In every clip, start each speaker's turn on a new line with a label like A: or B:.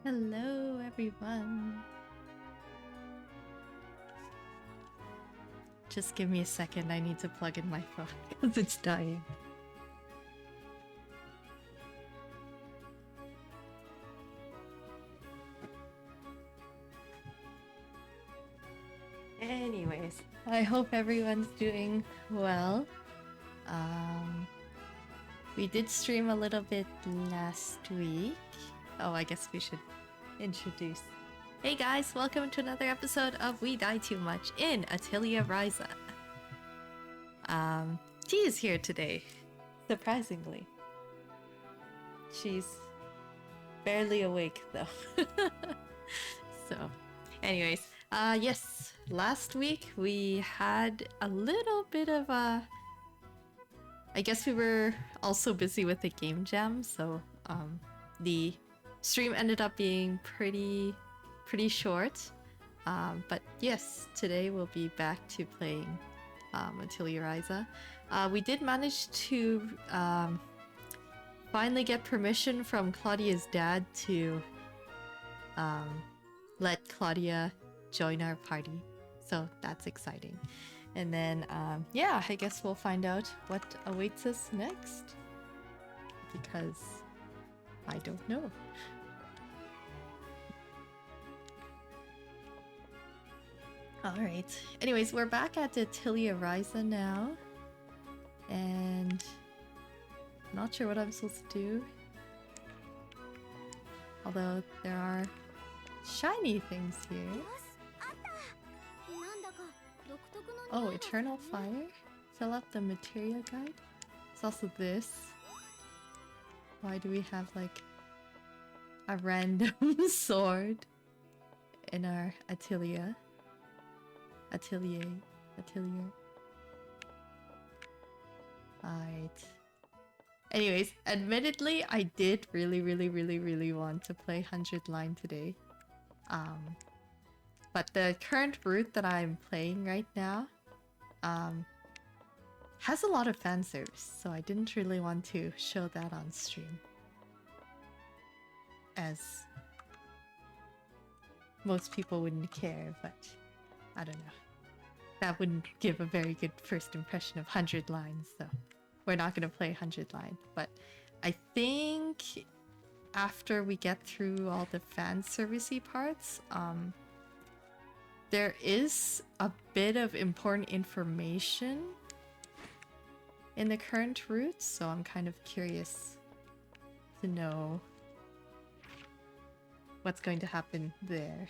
A: Hello, everyone. Just give me a second. I need to plug in my phone because it's dying. Anyways, I hope everyone's doing well. We did stream a little bit last week. Oh, I guess we should introduce. Hey guys, welcome to another episode of We Die Too Much in Atelier Ryza. T is here today, surprisingly. She's barely awake though. So, anyways, yes, last week we had a little bit of a... I guess we were also busy with the game jam, so the stream ended up being pretty short. But yes, today we'll be back to playing Atelier Ryza. We did manage to finally get permission from Claudia's dad to let Claudia join our party, so that's exciting. And then, yeah, I guess we'll find out what awaits us next. Because I don't know. Alright. Anyways, we're back at Atelier Ryza now. And I'm not sure what I'm supposed to do. Although there are shiny things here. Oh, Eternal Fire? Fill up the materia guide? It's also this. Why do we have like a random sword in our atelier? Atelier. Alright. Anyways, admittedly, I did really want to play 100 line today. But the current route that I'm playing right now has a lot of fan service, so I didn't really want to show that on stream. As most people wouldn't care, but I don't know. That wouldn't give a very good first impression of 100 lines, so we're not going to play 100 line. But I think after we get through all the fan servicey parts, there is a bit of important information in the current route, so I'm kind of curious to know what's going to happen there.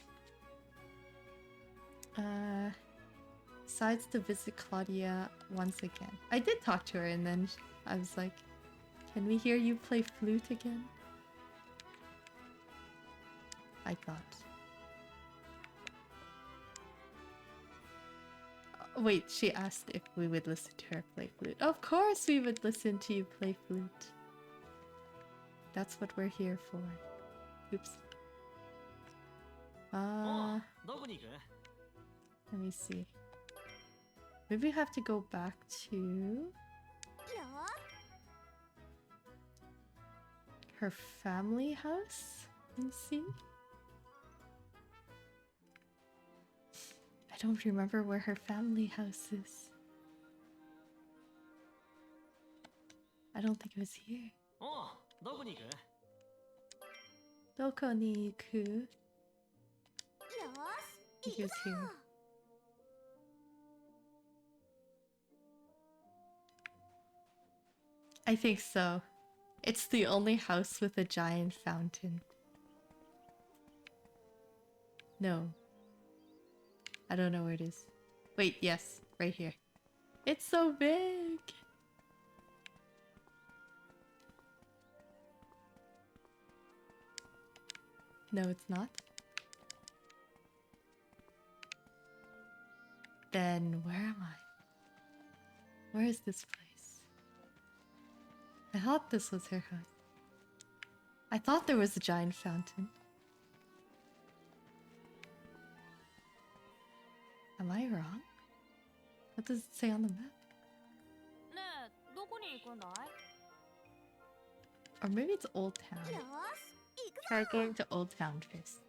A: Decides to visit Claudia once again. I did talk to her and then I was like, can we hear you play flute again? I thought. Wait, she asked if we would listen to her play flute. Of course we would listen to you play flute. That's what we're here for. Oops. Let me see. Maybe we have to go back to her family house and see. I don't remember where her family house is. I don't think it was here. Doko ni iku? I think it was here. I think so. It's the only house with a giant fountain. No. I don't know where it is. Wait, yes, right here. It's so big! No, it's not. Then where am I? Where is this place? I thought this was her house. I thought there was a giant fountain. Am I wrong? What does it say on the map? Or maybe it's Old Town. Try going to Old Foundress.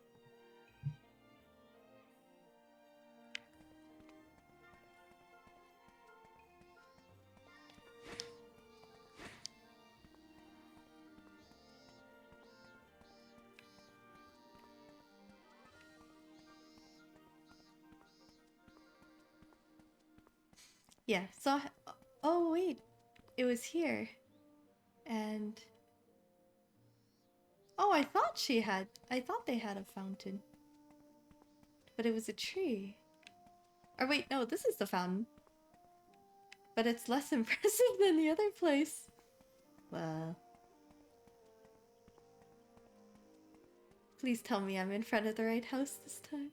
A: Yeah, so... Oh, wait. It was here. And... Oh, I thought they had a fountain. But it was a tree. Or wait, no, this is the fountain. But it's less impressive than the other place. Well... Please tell me I'm in front of the right house this time.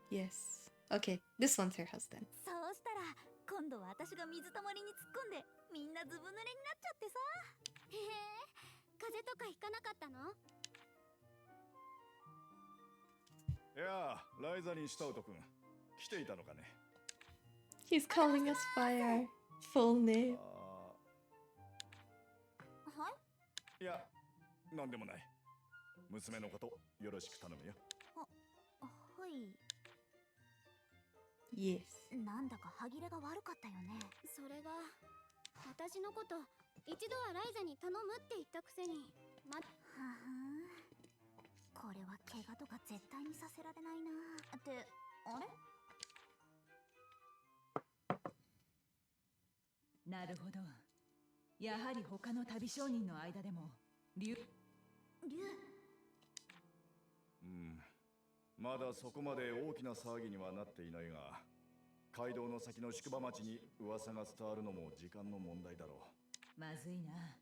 A: Yes. Okay, this one's her house then.
B: そうしたら今度私が水たまりに突っ込んでみんなずぶ濡れになっちゃってさ。へえ、風邪とかひかなかったの？
C: いやあ、ライザにしたうとくん来ていたのかね。
A: He's calling us by our full name.
B: はい？
C: いや、なんでもない。娘のことよろしく頼むよ。
B: はい。
A: Yes.
B: なんだか歯切れが悪かったよね。それが私のこと一度はライザに頼むって言ったくせにはん。これは怪我とか絶対にさせられないな。ってあれ？
D: なるほど。やはり他の旅商人の間でも竜。
C: まだそこまで大きな騒ぎにはなっていないが、街道の先の宿場町に噂が伝わるのも時間の問題だろう。
D: まずいな。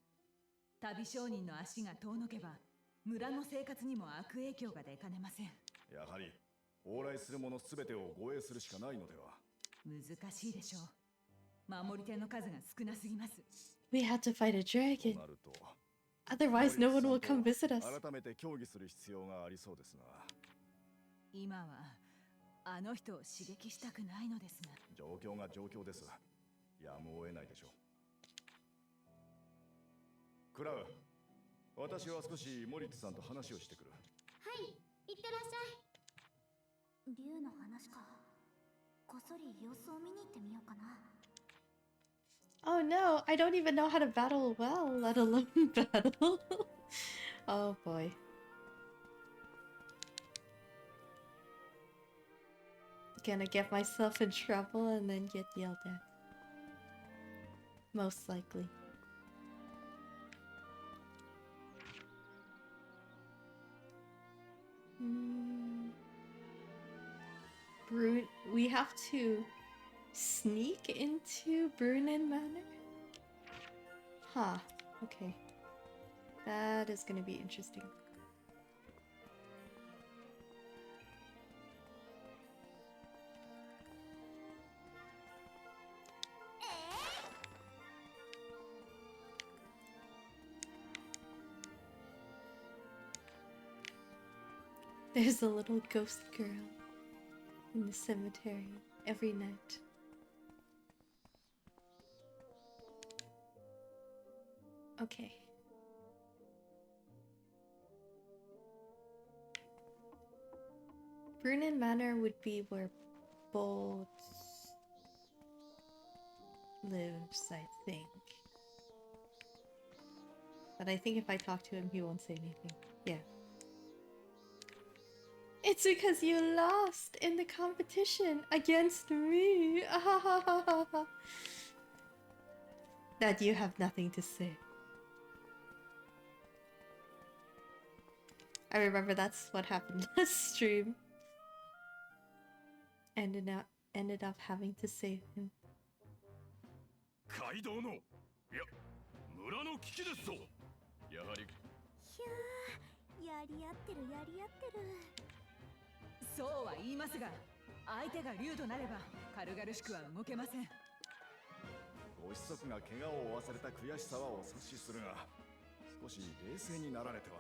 D: 旅商人の足が遠のけば村の生活にも悪影響が出かねません。
C: やはり往来する者すべてを護衛するしかないのでは。
D: 難しいでしょう。守り手の数が少なすぎます。
A: We had to fight a dragon.
C: なると
A: Otherwise, no one will come visit us.
C: 改めて協議する必要がありそうですが。
D: 今はあの人を刺激したくないのですが。
C: 状況が状況です。やむを得ないでしょう。クラウ、私は少しモリッツさんと話をしてくる。
B: はい、いってらっしゃい。竜の話か。こっそり様子を見に行ってみようかな。
A: Oh no, I don't even know how to battle well, let alone battle. Oh boy. Gonna get myself in trouble and then get yelled at. Most likely. We have to sneak into Brunnen Manor? Huh, okay. That is gonna be interesting. There's a little ghost girl in the cemetery every night. Okay. Brunnen Manor would be where Bolt lives, I think. But I think if I talk to him, he won't say anything. Yeah. It's because you lost in the competition against me. That you have nothing to say. I remember that's what happened last stream. Ended up having to save him.
C: 街道の、いや、村の危機ですぞ。やはり。
B: ひゃー、やり合ってるやり合ってる。
D: そうは言いますが、相手が竜となれば軽々しくは動けません。
C: ご子息が怪我を負わされた悔しさはお察しするが、少し冷静になられては。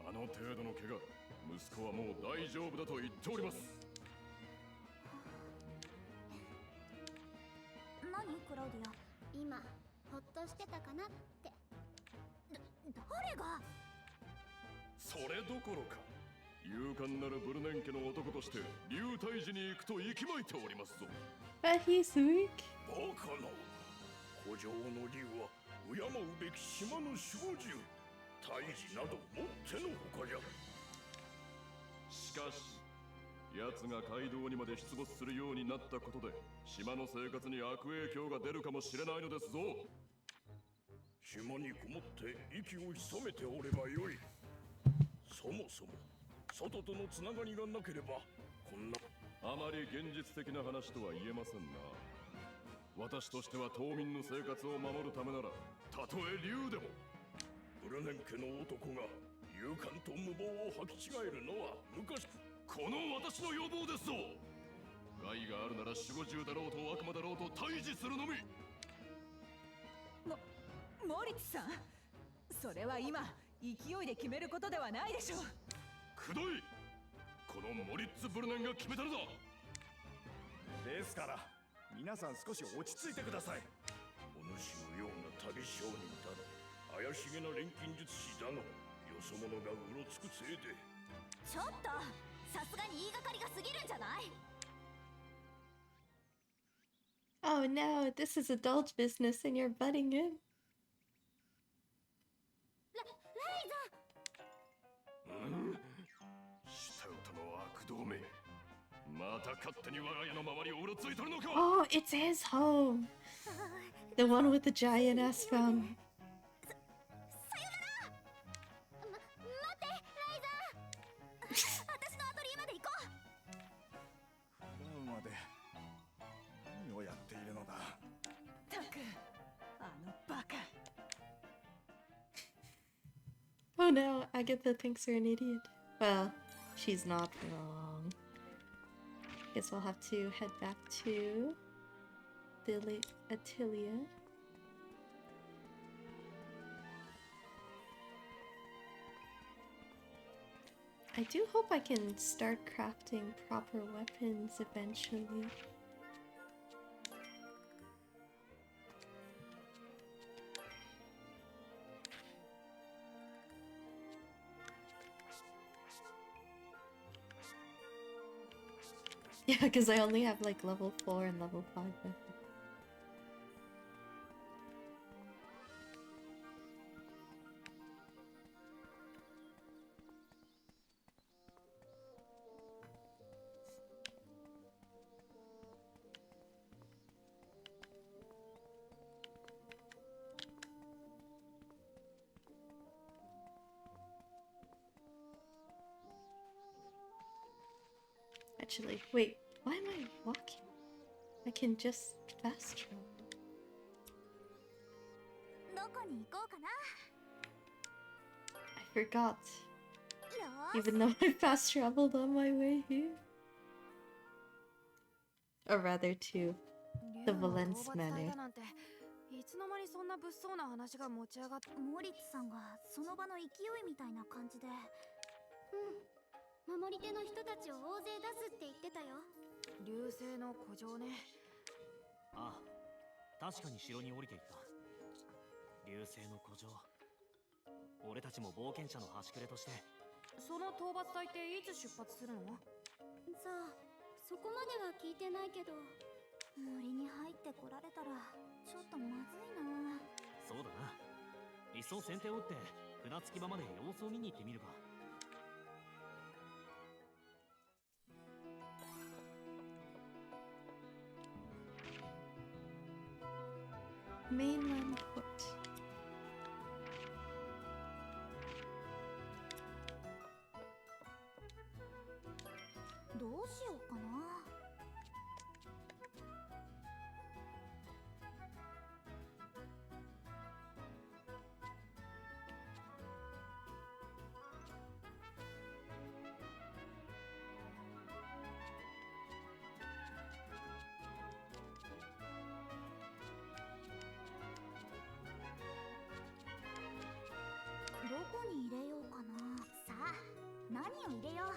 C: あの程度の怪我、息子はもう大丈夫だと言っております。
B: 何クラウディア、今ほっとしてたかなって。誰が？
C: それどころか勇敢なるブルネン家の男として竜退治に行くと息巻いておりますぞ。
A: But he's weak.
C: バカな古城の竜は敬うべき島の守護獣、退治などもってのほかじゃ。しかし奴が街道にまで出没するようになったことで島の生活に悪影響が出るかもしれないのですぞ。島にこもって息を潜めておればよい。そもそも外とのつながりがなければこんなあまり現実的な話とは言えませんな。私としては島民の生活を守るためならたとえ竜でもブルネン家の男が勇敢と無謀を履き違えるのは昔この私の要望ですぞ。害があるなら守護獣だろうと悪魔だろうと退治するのみ。
D: モリッツさん、それは今勢いで決めることではないでしょう。
C: くどい、このモリッツ・ブルネンが決めたのだ。ですから皆さん少し落ち着いてください。お主のような旅商人だの怪しげな錬金術師だのよそ者がうろつくせいで。
B: ちょっとさすがに言いがかりが過ぎるんじゃない？
A: Oh no, this is adult business and you're butting in.
B: ライ
C: シタウトの悪童め、また勝手に我が家の周りをうろついとるのか。
A: Oh, it's his home. The one with the giant ass fountain.
B: 待ってライザー私のアトリエまで行こう。
C: フラウまで何をやっているのだ。
D: たく、あのバカ。
A: Oh no, Agatha thinks you're an idiot. Well, she's not wrong. Guess we'll have to head back to the Atelier. I do hope I can start crafting proper weapons eventually. Yeah, because I only have like level 4 and level 5 weapons. Actually, wait, why am I walking? I can just fast travel.
B: どこに行こうかな。
A: I forgot.
B: よーし
A: Even though I fast traveled on my way here. Or rather to the Valence Manor.
E: いつの間にそんな物騒な話が持ち上がっ
B: モリッツさんがその場の勢いみたいな感じで。守り手の人たちを大勢出すって言ってたよ。
E: 流星の古城ね。
F: ああ、確かに城に降りていった。流星の古城、俺たちも冒険者の端くれとして。
E: その討伐隊っていつ出発するの？
B: さあ、そこまでは聞いてないけど、森に入ってこられたらちょっとまずいな。
F: そうだな。いっそ先手を打って船着き場まで様子を見に行ってみるか。
A: Mainland Port.
B: どうしようかな。どこに入れようかな。さあ、何を入れよう。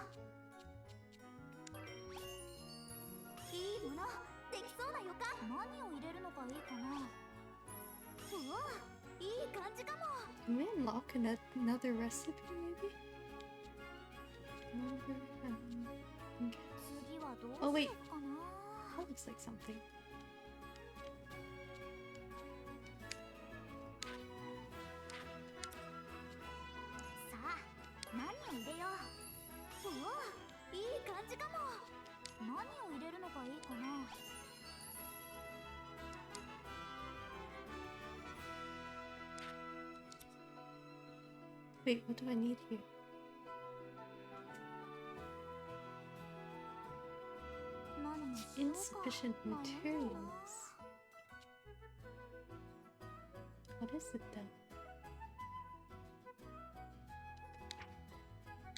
B: いいものできそうな予感。何を入れるのがいいかな。おお、いい感じかも。
A: Can we unlock another recipe, maybe? Okay.
B: 次はどう
A: Oh,
B: し
A: wait.
B: ようかな。
A: That looks like something.
B: さあ、何を入れよう。おお、いい感じかも。何を入れるのがいいかな。
A: Wait, what do I need here? Insufficient materials. What is it then?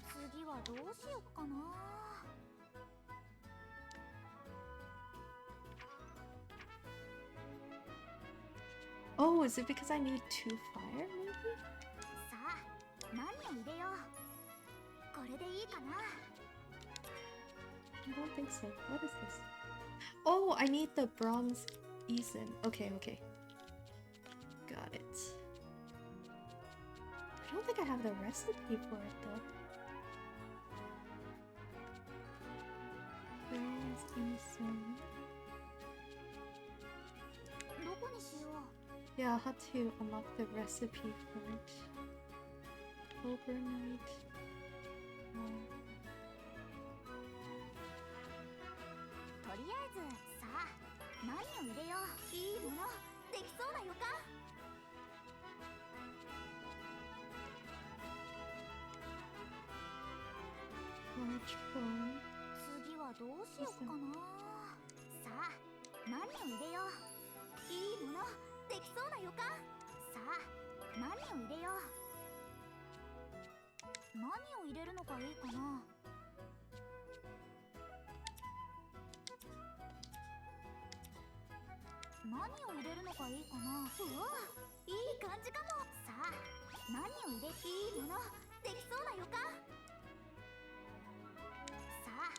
B: 次はどうしよっかな。
A: Oh, is it because I need 2 fire, maybe?
B: さあ、何を入れよう。これでいいかな。
A: I don't think so. What is this? Oh, I need the bronze eisen. Okay, okay. Got it. I don't think I have the recipe for it though. Bronze eisen.
B: どこにしよう。
A: Yeah, I'll have to unlock the recipe for it. Overnight. Oh.
B: とりあえずさあ、何を入れよう。いいものできそうな予感。
A: Large bone.
B: 次はどうしようかな。さあ、何を入れよう。いいものできそうな予感。さあ、何を入れよう。何を入れるのがいいかな。 何を入れるのがいいかな。うわ、いい感じかも。さあ、何を入れていいものできそうな予感。さあ、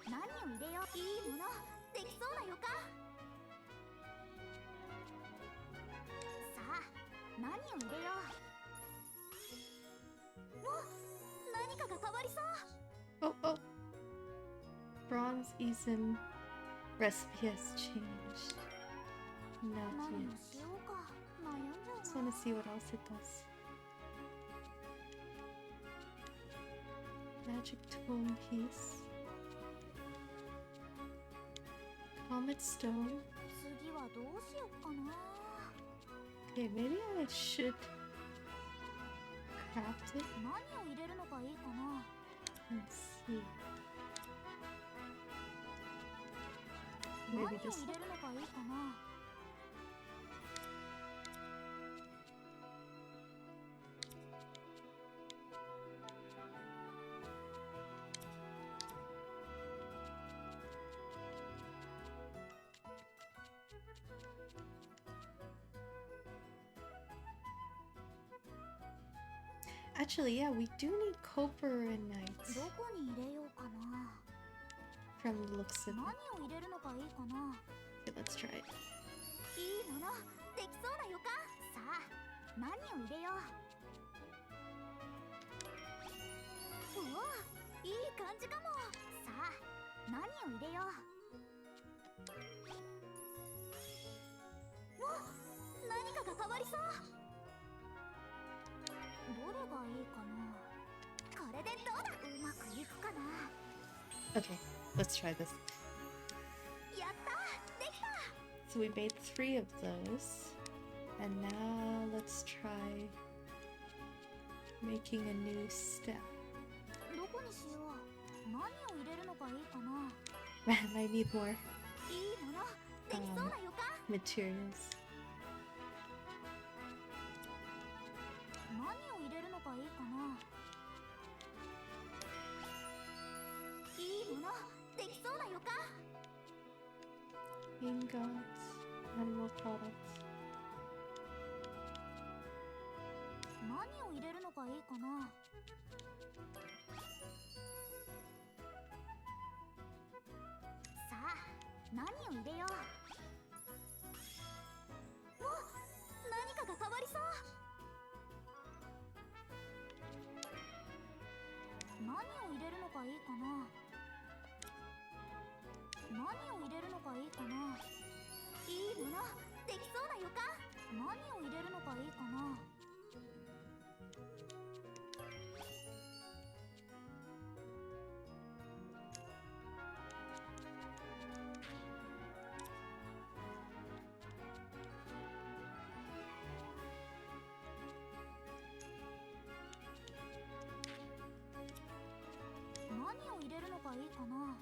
B: 何を入れよう。いいものできそうな予感。さあ、何を入れよう。お、何かが変わりそう。
A: Oh, oh. Bronze eisen recipe has changed. Not
B: 何
A: yet.
B: をしようか悩んじゃう
A: Just
B: な。
A: want to see what else it does. Magic tome piece. Comet stone.
B: 次はどうしようかな。
A: Okay, maybe I should craft it.
B: 何を入れるのがいいかな。
A: Let's see.
B: 何を
A: Maybe
B: 入
A: this
B: れ
A: one.
B: るのがいいかな。
A: Actually, yeah, we do need copper and night
B: どこに入れようかな。
A: from the looks of
B: 何
A: it.
B: を入れるのがいいかな。
A: Okay, let's try it.
B: いいものできそうな予感。さあ、何を入れよう。うわ、いい感じかも。さあ、何を入れよう。わ、何かが変わりそう。どれがいいかな。これでどうだ。うまくいくかな。
A: Okay, let's try this.
B: やった、できた。
A: So we made 3 of those. And now let's try making a new step.
B: どこにしよう。何を入れるのがいいかな。
A: Man, I need more
B: いいものできそうな予感。
A: materials.
B: 何を入れるのがいいかな。いいものできそうな予感。
A: Ingots, animal products.
B: 何を入れるのがいいかな。さあ、何を入れよう。お、何かが変わりそう。を入れるのがいいかな。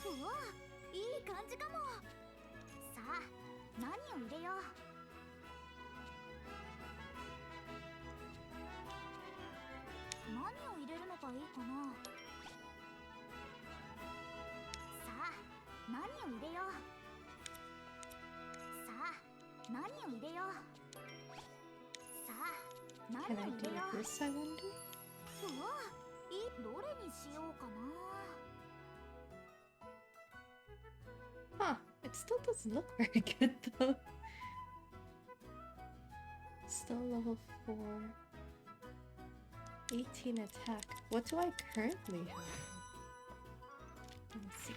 B: うわ、いい感じかも。さあ、何を入れよう。何を入れるのがいいかな。さあ、何を入れよう。さあ、何を入れよう。さあ、何
A: Can
B: を
A: I
B: 入
A: do
B: れよう。
A: this, I wonder?
B: うわ、どれにしようかな。
A: Huh, it still doesn't look very good though. Still level 4. 18 attack. What do I currently have? Let's see.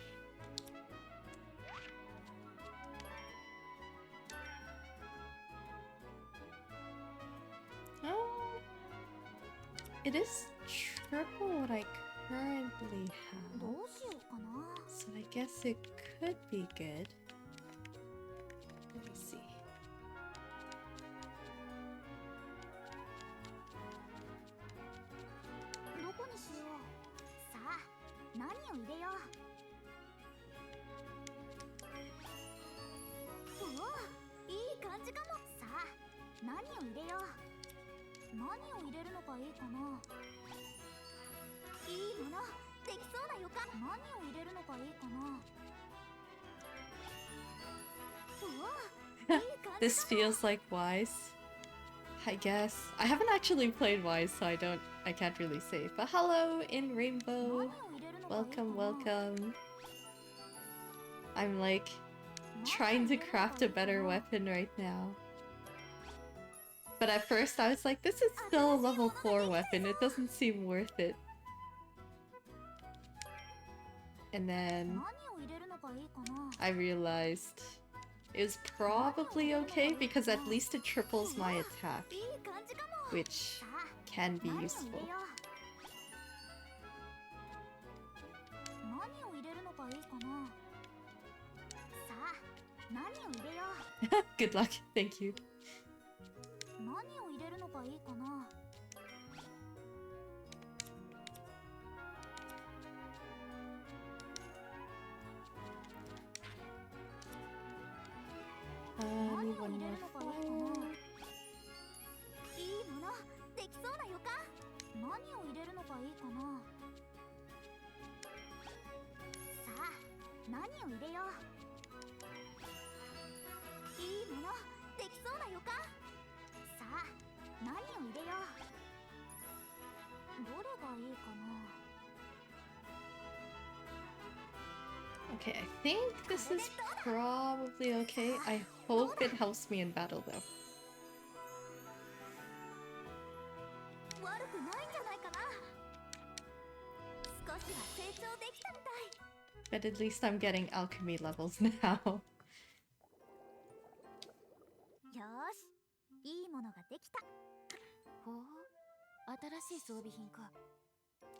A: Oh, it is triple what I currently
B: ど
A: have.
B: うしようかな。
A: So I guess it could be good. Let me see.
B: どこにしよう。さあ、何を入れよう。うわ、いい感じかも。さあ、何を入れよう。何を入れるのがいいかな。いいものできそうな予感。何を入れるのがいいかな。うわ、いい感じ
A: This
B: かも。
A: feels like Wise. I guess. I haven't actually played Wise, so I can't really say. But hello in
B: 何
A: Rainbow.
B: を入れるのがいいか
A: Welcome,
B: な。
A: welcome. I'm like trying to craft a better weapon right now. But at first I was like, this is still a level 4 weapon. It doesn't seem worth it. And then
B: 何を入れるのがいいかな。
A: I realized it was probably okay because at least it triples my attack,
B: いい感じかも。
A: which
B: さあ、
A: can be
B: 何を入
A: useful.
B: れよう。何を入れるのがいいかな。さあ、何を入れよう。
A: Good luck. Thank you.
B: 何を入れるのがいいかな。 何を
A: Anyone
B: 入れる
A: more
B: のがいいかな。
A: fire?
B: いいものできそうな予感。何を入れるのがいいかな。さあ、何を入れよう。いいものできそうな予感。さあ、何を入れよう。どれがいいかな。
A: Okay, I think this is probably okay. I hope it helps me in battle though.
B: 悪くないんじゃないかな。少しは成長できたみたい。
A: But at least I'm getting alchemy levels now.
B: よーし、いいものができた。
E: ほう、新しい装備品か。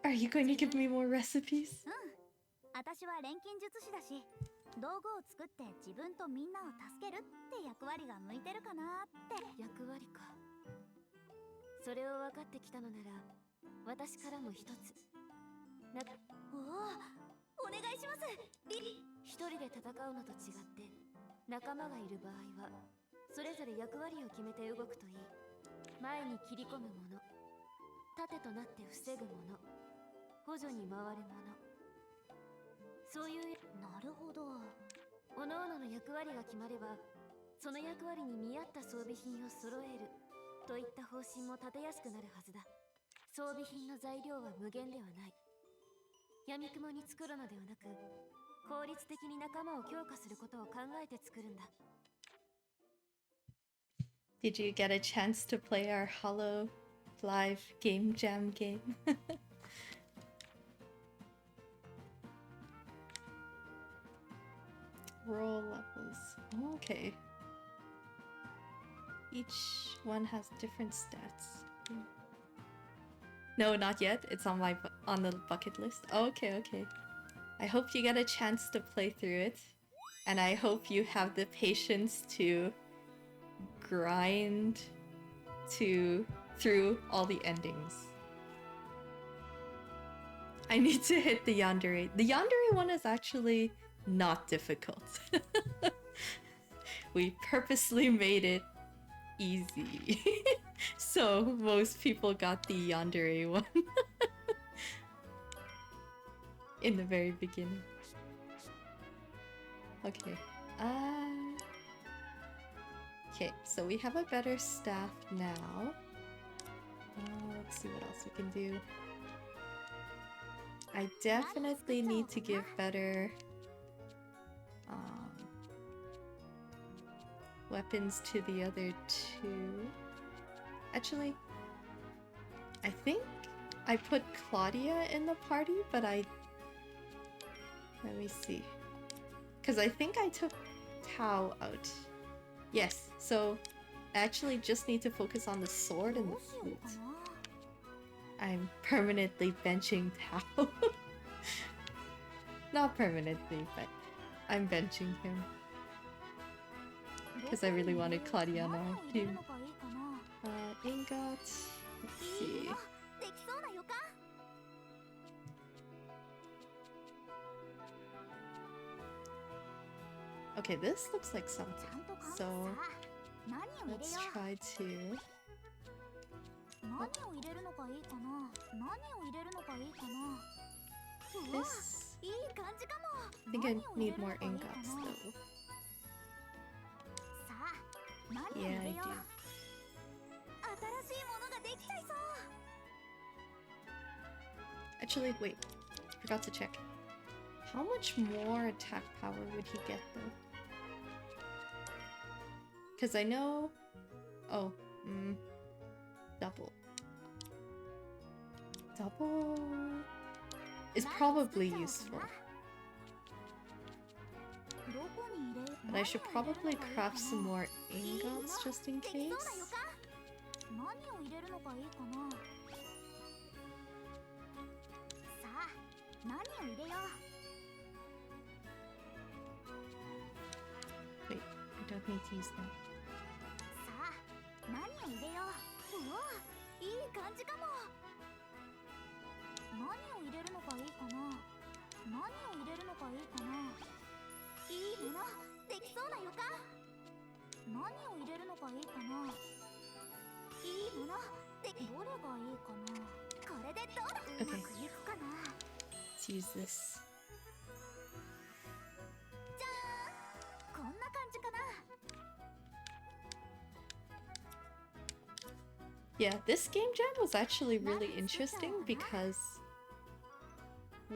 A: Are you going to give me more recipes?
B: 私は錬金術師だし、道具を作って自分とみんなを助けるって役割が向いてるかなって。
E: 役割か。それを分かってきたのなら、私からも一つ。
B: お願いします。
E: 一人で戦うのと違って、仲間がいる場合は、それぞれ役割を決めて動くといい。前に切り込むもの、盾となって防ぐもの、補助に回るもの。そういう
B: なるほど。
E: 各々の役割が決まれば、その役割に見合った装備品を揃えるといった方針も立てやすくなるはずだ。装備品の材料は無限ではない。闇雲に作るのではなく、効率的に仲間を強化することを考えて作るんだ。
A: Did you get a chance to play our Hollow live game jam game? Roll levels. Okay. Each one has different stats. No, not yet. It's on on the bucket list. Okay, okay. I hope you get a chance to play through it, and I hope you have the patience to grind through all the endings. I need to hit the yandere. The yandere one is actually not difficult. We purposely made it easy. So most people got the yandere one in the very beginning. Okay. Okay, so we have a better staff now. Let's see what else we can do. I definitely need to give better weapons to the other two. Actually, I think I put Claudia in the party, but let me see. Because I think I took Tao out. Yes, so I actually just need to focus on the sword and the flute. I'm permanently benching Tao. Not permanently, but I'm benching him. Because I really wanted Claudia on our team. Ingot. Let's see. Okay, this looks like something. So let's try to. This. I think I need more ingots though. Yeah, I do. Actually, wait. Forgot to check. How much more attack power would he get though? Because I know... Oh, double. Double is probably useful. But I should probably craft some more ingots just in case. Wait, I don't need to use them. Okay. Let's use this. Yeah, this game jam was actually really interesting because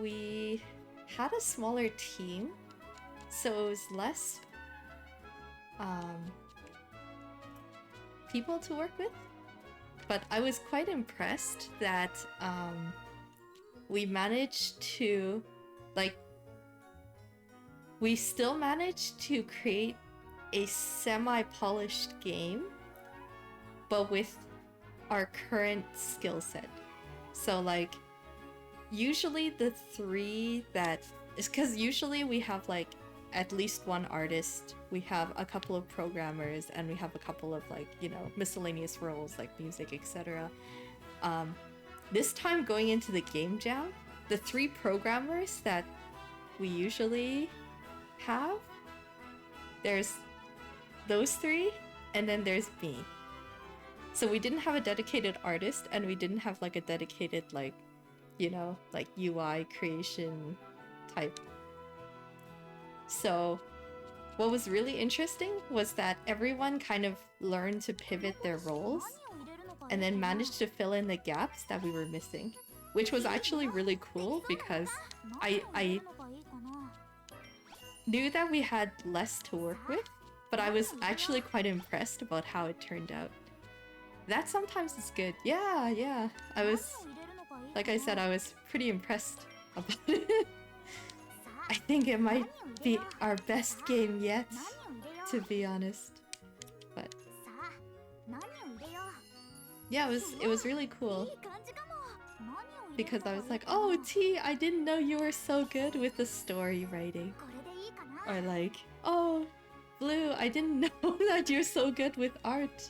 A: we had a smaller team, so it was less people to work with. But I was quite impressed that we managed to, like, we still managed to create a semi-polished game, but with our current skill set. So like, usually the three that is, because usually we have like at least one artist, we have a couple of programmers, and we have a couple of like, you know, miscellaneous roles like music, etc. This time going into the game jam, the three programmers that we usually have, there's those three, and then there's me. So we didn't have a dedicated artist, and we didn't have like a dedicated, like, you know, like UI creation type. So what was really interesting was that everyone kind of learned to pivot their roles and then managed to fill in the gaps that we were missing, which was actually really cool because I knew that we had less to work with, but I was actually quite impressed about how it turned out. That sometimes is good. Yeah. I was, like I said, I was pretty impressed about it. I think it might be our best game yet, to be honest. But yeah, it was really cool. Because I was like, oh, T, I didn't know you were so good with the story writing. Or like, oh, Blue, I didn't know that you're so good with art.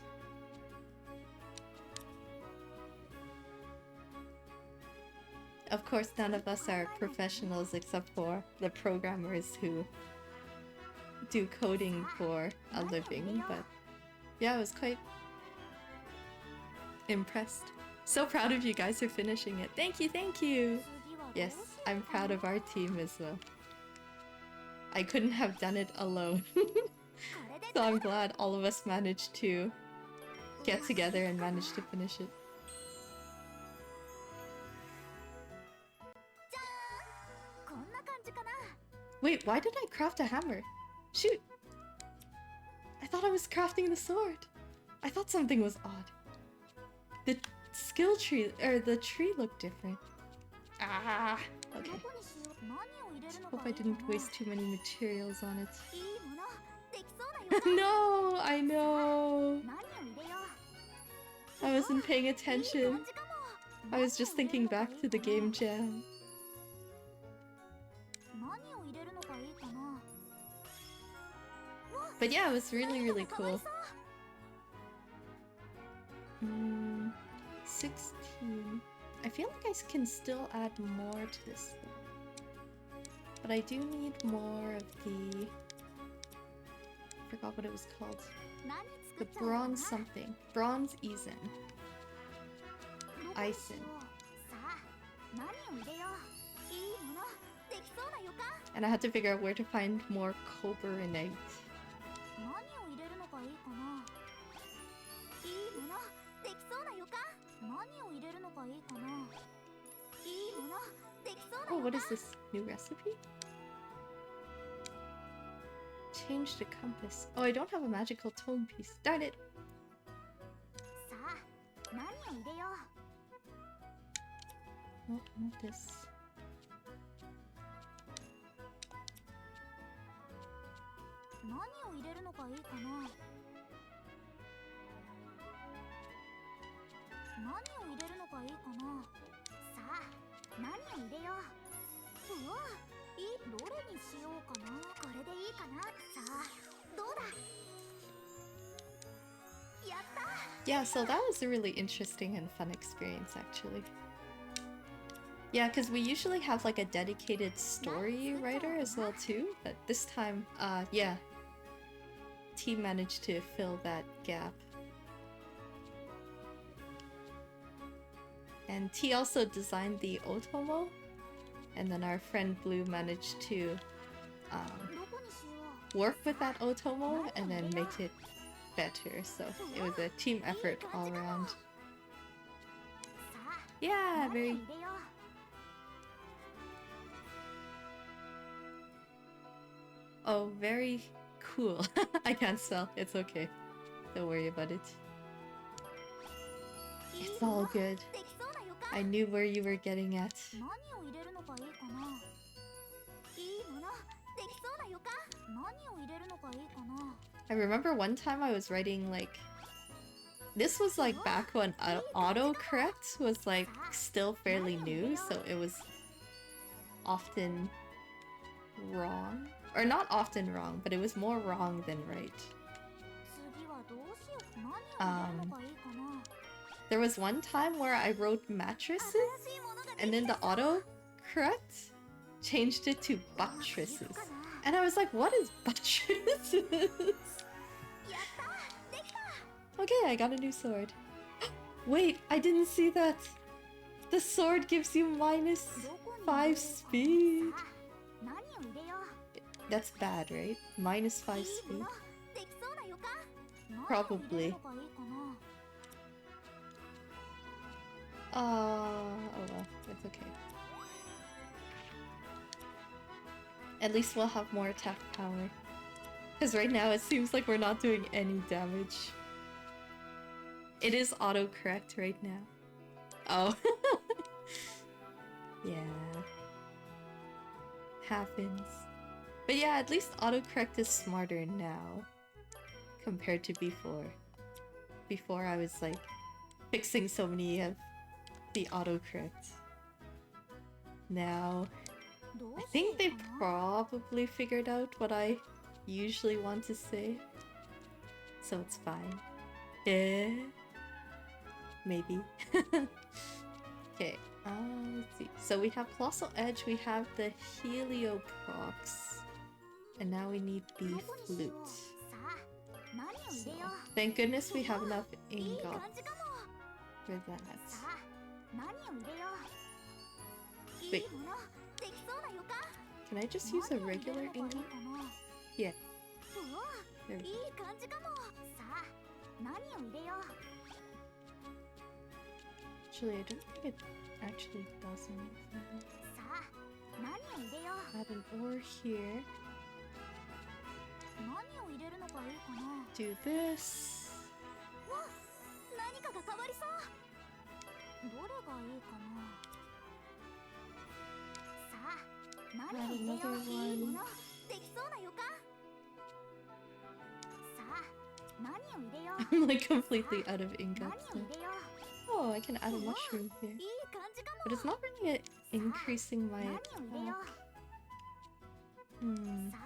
A: of course, none of us are professionals except for the programmers who do coding for a living, but yeah, I was quite impressed. So proud of you guys for finishing it. Thank you, thank you! Yes, I'm proud of our team as well. I couldn't have done it alone. So I'm glad all of us managed to get together and manage to finish it. Wait, why did I craft a hammer? Shoot! I thought I was crafting the sword. I thought something was odd. The skill tree, or the tree looked different. Ah, okay. Hope I didn't waste too many materials on it. No, I know. I wasn't paying attention. I was just thinking back to the game jam. But yeah, it was really, really cool. 16. I feel like I can still add more to this though. But I do need more of the... I forgot what it was called. The bronze something. Bronze Eisen. Eisen. And I had to figure out where to find more copper and eggs. Oh, what is this? New recipe? Change the compass. Oh, I don't have a magical tome piece. Darn it! Oh, not this. Yeah, so that was a really interesting and fun experience, actually. Yeah, because we usually have like a dedicated story writer as well too, but this time, yeah, T managed to fill that gap. And T also designed the Otomo, and then our friend Blue managed to work with that Otomo and then make it better, so it was a team effort all around. Yeah, very... Oh, very cool. I can't spell. It's okay. Don't worry about it. It's all good. I knew where you were getting at. I remember one time I was writing like... This was like back when autocorrect was like still fairly new, so it was often wrong. Or not often wrong, but it was more wrong than right. There was one time where I wrote mattresses, and then the autocorrect changed it to buttresses. And I was like, what is buttresses? Okay, I got a new sword. Wait, I didn't see that! The sword gives you -5 speed! That's bad, right? -5 speed? Probably. Oh well, it's okay. At least we'll have more attack power. Because right now it seems like we're not doing any damage. It is autocorrect right now. Oh. Yeah. Happens. But yeah, at least autocorrect is smarter now. Compared to before. Before I was like fixing so many of the autocorrect. Now, I think they probably figured out what I usually want to say. So it's fine. Maybe. Okay, Let's see. So we have Colossal Edge, we have the Helioprox, and now we need the flute.
B: さあ何を入れよ
A: Thank goodness we have enough
B: う。いい
A: ingots
B: 感じかも。
A: for
B: さ
A: that.
B: あ何を入れよう。い
A: Wait.
B: いものできそうな予感。
A: Can I just use a
B: 何を入れ
A: regular
B: るのがいい
A: ingot?
B: かな。
A: Yeah.
B: うわ
A: There
B: い
A: we
B: い
A: go.
B: 感じかも。さあ何を入れよう。
A: Actually, I don't think it actually does anything.
B: さあ何を入れよう。
A: Add an ore here.
B: 何を入れるのがいいかな。
A: Do this.
B: わ何かが変わりそう。どれがいいかな。さあ何を入れよ
A: Add another
B: う。いいも
A: one.
B: のできそうな予感。さあ何を入れよう。
A: I'm like completely out of
B: 何
A: ingots
B: を
A: now.
B: 入れよ
A: Oh, I can add a mushroom here.
B: う。いい感じかも。
A: But it's not really increasing my
B: 何を入れよ
A: attack.
B: う。さあ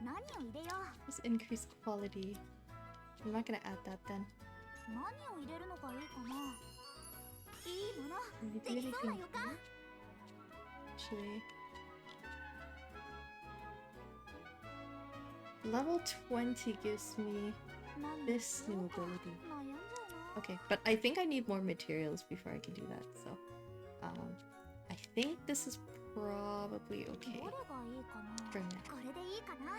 B: 何を入れよ
A: Just increase quality. I'm not gonna add that then.
B: う。何を入れるのがいいかな。いいもの
A: Can we
B: で
A: do
B: きそうな
A: anything
B: 予感。
A: actually? Level 20 gives me
B: 何
A: this new
B: を入れようか
A: ability.
B: 悩んじゃうな。
A: Okay, but I think I need more materials before I can do that, so I think this is probably
B: ど
A: okay.
B: れがいいかな。
A: For now.
B: これでいいかな。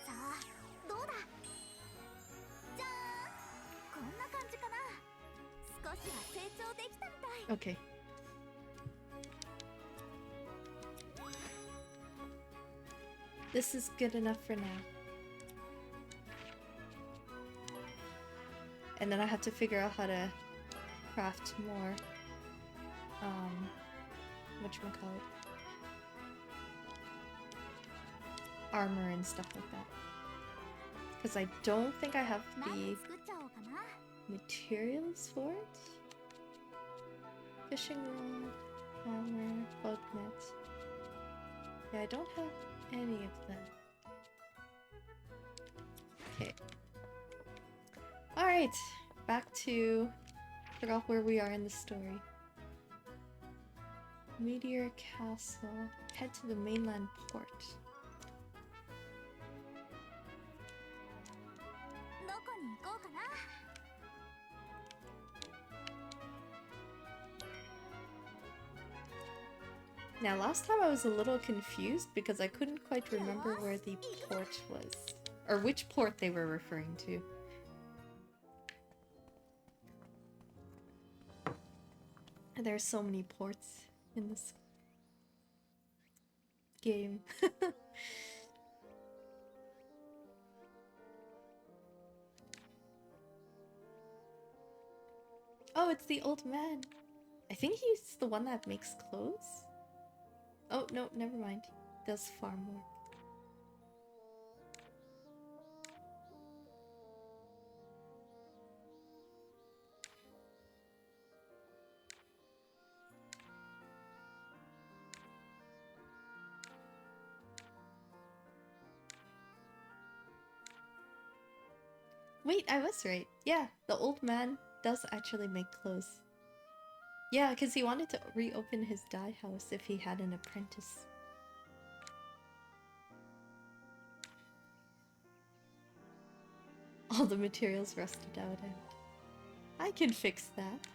B: さあどうだ。じゃーんこんな感じかな。少しは成長できたみたい。
A: Okay. This is good enough for now. And then I have to figure out how to craft more whatchamacallit, armor and stuff like that. Because I don't think I have
B: 何
A: the
B: 作っちゃおうかな。
A: materials for it. Fishing rod, hammer, bug net. Yeah, I don't have any of that. Okay. Alright, back to... forgot where we are in the story. Meteor Castle. Head to the mainland port.
B: どこに行こうかな。
A: Now, last time I was a little confused because I couldn't quite remember where the port was. Or which port they were referring to. There's so many ports in this game. Oh, it's the old man. I think he's the one that makes clothes. Oh, no, never mind. Does farm work. Wait, I was right. Yeah, the old man does actually make clothes. Yeah, because he wanted to reopen his dye house if he had an apprentice. All the materials rusted out and I can fix that.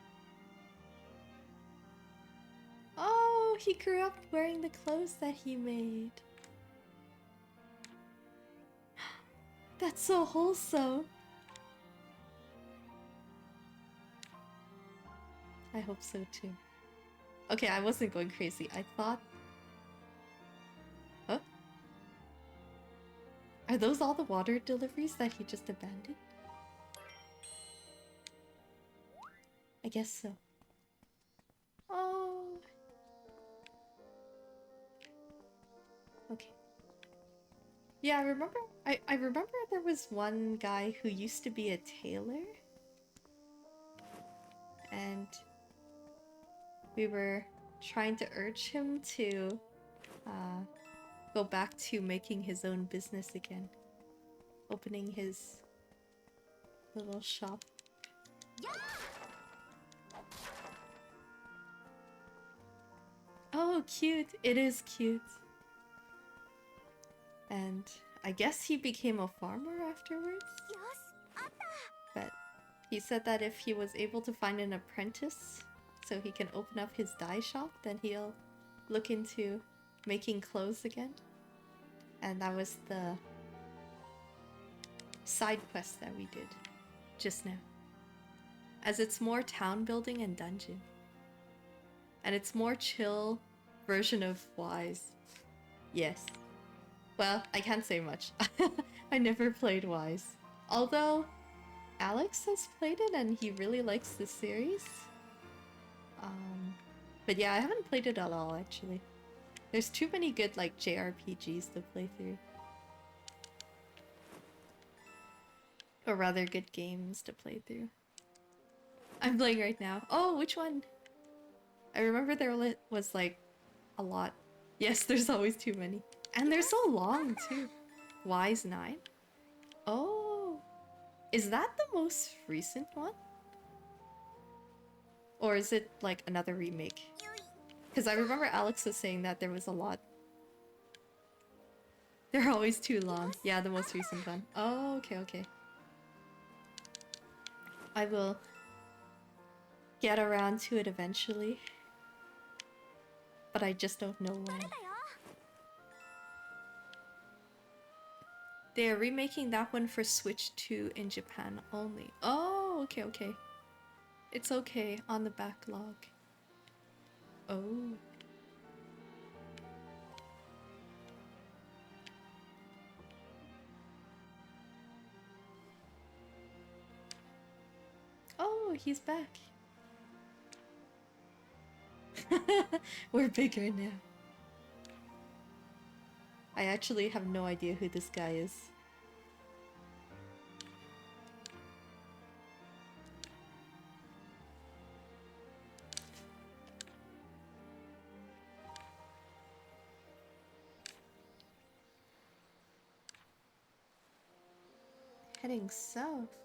A: Oh, he grew up wearing the clothes that he made. That's so wholesome. I hope so too. Okay, I wasn't going crazy. I thought... Huh? Are those all the water deliveries that he just abandoned? I guess so. Oh. Okay. Yeah, I remember I remember there was one guy who used to be a tailor. And we were trying to urge him to go back to making his own business again. Opening his little shop. Oh, cute. It is cute. And I guess he became a farmer afterwards? But he said that if he was able to find an apprentice so he can open up his dye shop, then he'll look into making clothes again. And that was the side quest that we did just now. As it's more town building and dungeon. And it's more chill version of Wise. Yes. Well, I can't say much. I never played Wise. Although, Alex has played it and he really likes the series. But yeah, I haven't played it at all, actually. There's too many good, like, JRPGs to play through. Or rather, good games to play through. I'm playing right now. Oh, which one? I remember there was, like, a lot. Yes, there's always too many. And they're so long, too. Wise 9? Oh. Is that the most recent one? Or is it, like, another remake? Because I remember Alex was saying that there was a lot. They're always too long. Yeah, the most recent one. Oh, okay, okay. I will get around to it eventually. But I just don't know when. They are remaking that one for Switch 2 in Japan only. Oh, okay, okay. It's okay, on the backlog. Oh. Oh, he's back. We're bigger now. I actually have no idea who this guy is. Heading south.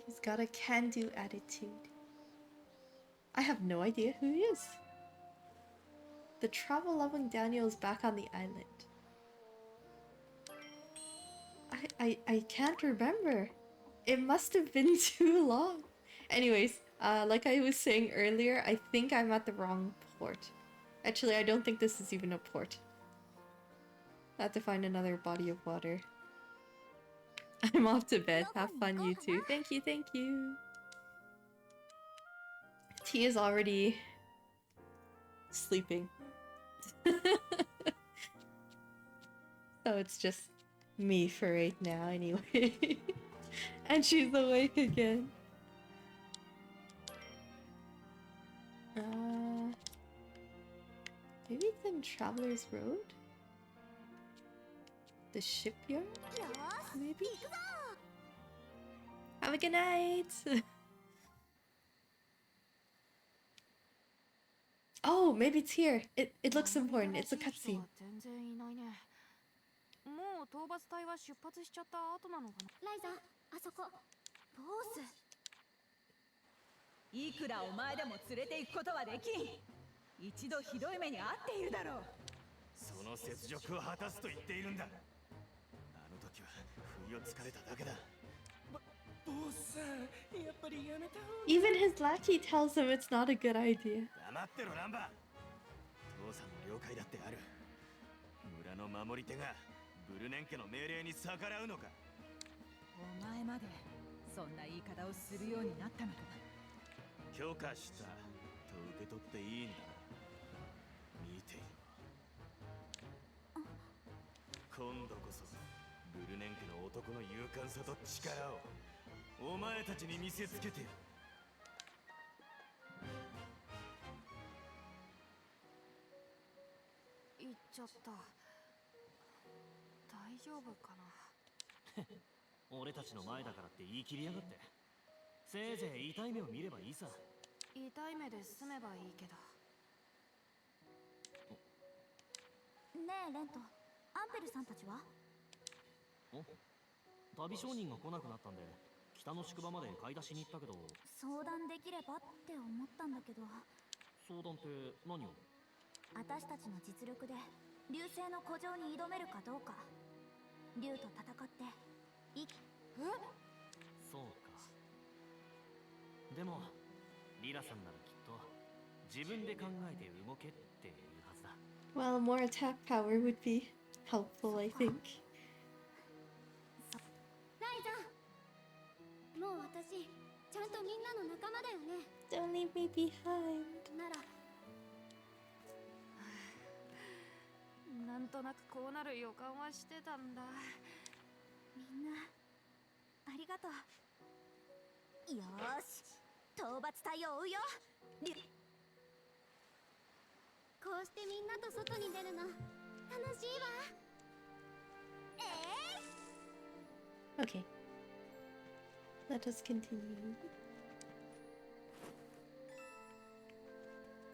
A: He's got a can-do attitude. I have no idea who he is. The travel-loving Daniel is back on the island. I can't remember. It must have been too long. Anyways, like I was saying earlier, I think I'm at the wrong port. Actually, I don't think this is even a port. I have to find another body of water. I'm off to bed. Have fun, you too. Thank you, thank you. T is already sleeping. So it's just me for right now anyway. And she's awake again. Maybe it's in Traveler's Road? The shipyard? Maybe? Have a good night! Oh, maybe it's here. It looks important. It's a cutscene.
E: もう討伐隊は出発しちゃった後なのかな。ライザ、あそこ。ボス。
D: いくらお前でも連れて行くことはできん。一度ひどい目に遭っているだろう。
F: その雪辱を果たすと言っているんだ。あの時は不意をつかれただけだ。ボスさん、やっぱりやめた方が。
A: Even his lackey tells him it's not a good idea.
F: 黙ってろランバ。父さんの了解だってある。村の守り手がブルネン家の命令に逆らうのか。
D: お前までそんな言い方をするようになったのか。
F: 許可したと受け取っていいんだ。見ていろ。今度こそブルネン家の男の勇敢さと力をお前たちに見せつけてやる。
E: 行っちゃった。大丈夫かな。
F: 俺たちの前だからって言い切りやがって。せいぜい痛い目を見ればいいさ。
E: 痛い目で済めばいいけど。
B: ねえレント、アンペルさんたちは？
F: お、旅商人が来なくなったんで下の宿場まで買い出しに行ったけど、
B: 相談できればって思ったんだけど、
F: 相談って何を？
B: 私たちの実力で流星の古城に挑めるかどうか。竜と戦って
F: そうか。でもリラさんならきっと自分で考えて動けって言うはずだ。
A: Well, more attack power would be helpful, I think.
B: ライザ、もう私ちゃんとみんなの仲間だよね。
A: Don't leave me behind.
B: なら
E: なんとなくこうなる予感はしてたんだ。
B: みんなありがとう。よーし、討伐隊を追うよ。こうしてみんなと外に出るの楽しいわ。
A: Okay. Let us continue.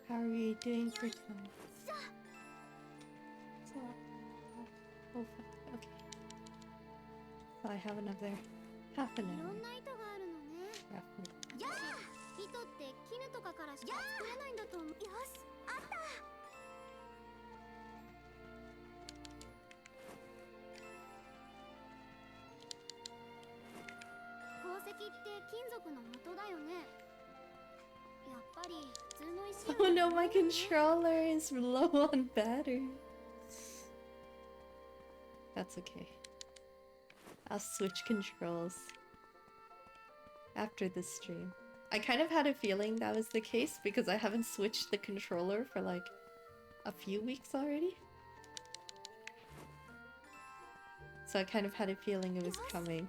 A: How are we doing for time? So, oh, okay. So I have another half an
B: いろ
A: hour.
B: んな糸があるのね。
A: Roughly.
B: やあ、糸って絹とかからしか作れないんだと思う。よし、あった。宝石って金属の元だよね。やっぱり普通の石よ
A: Oh
B: り
A: no, my
B: 強いね。
A: controller is low on battery. That's okay. I'll switch controls after the stream. I kind of had a feeling that was the case because I haven't switched the controller for like a few weeks already. So I kind of had a feeling it was coming.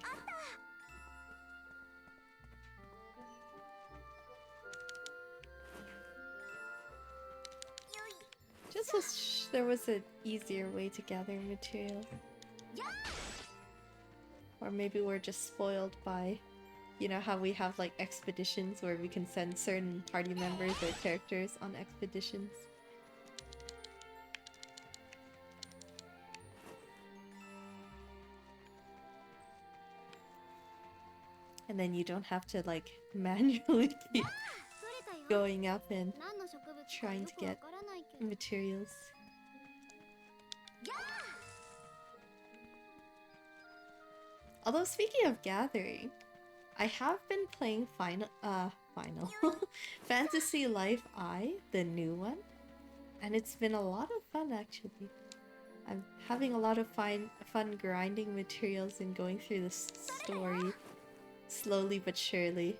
A: Just wish there was an easier way to gather material. Or maybe we're just spoiled by, you know, how we have like expeditions where we can send certain party members or characters on expeditions. And then you don't have to like manually keep
B: 取れたよ。
A: going up and
B: 何の植物か
A: trying
B: よ
A: to
B: くわ
A: get
B: からないけど。
A: materials. Although speaking of gathering, I have been playing Final Fantasy Life I, the new one, and it's been a lot of fun actually. I'm having a lot of fun grinding materials and going through the story slowly but surely.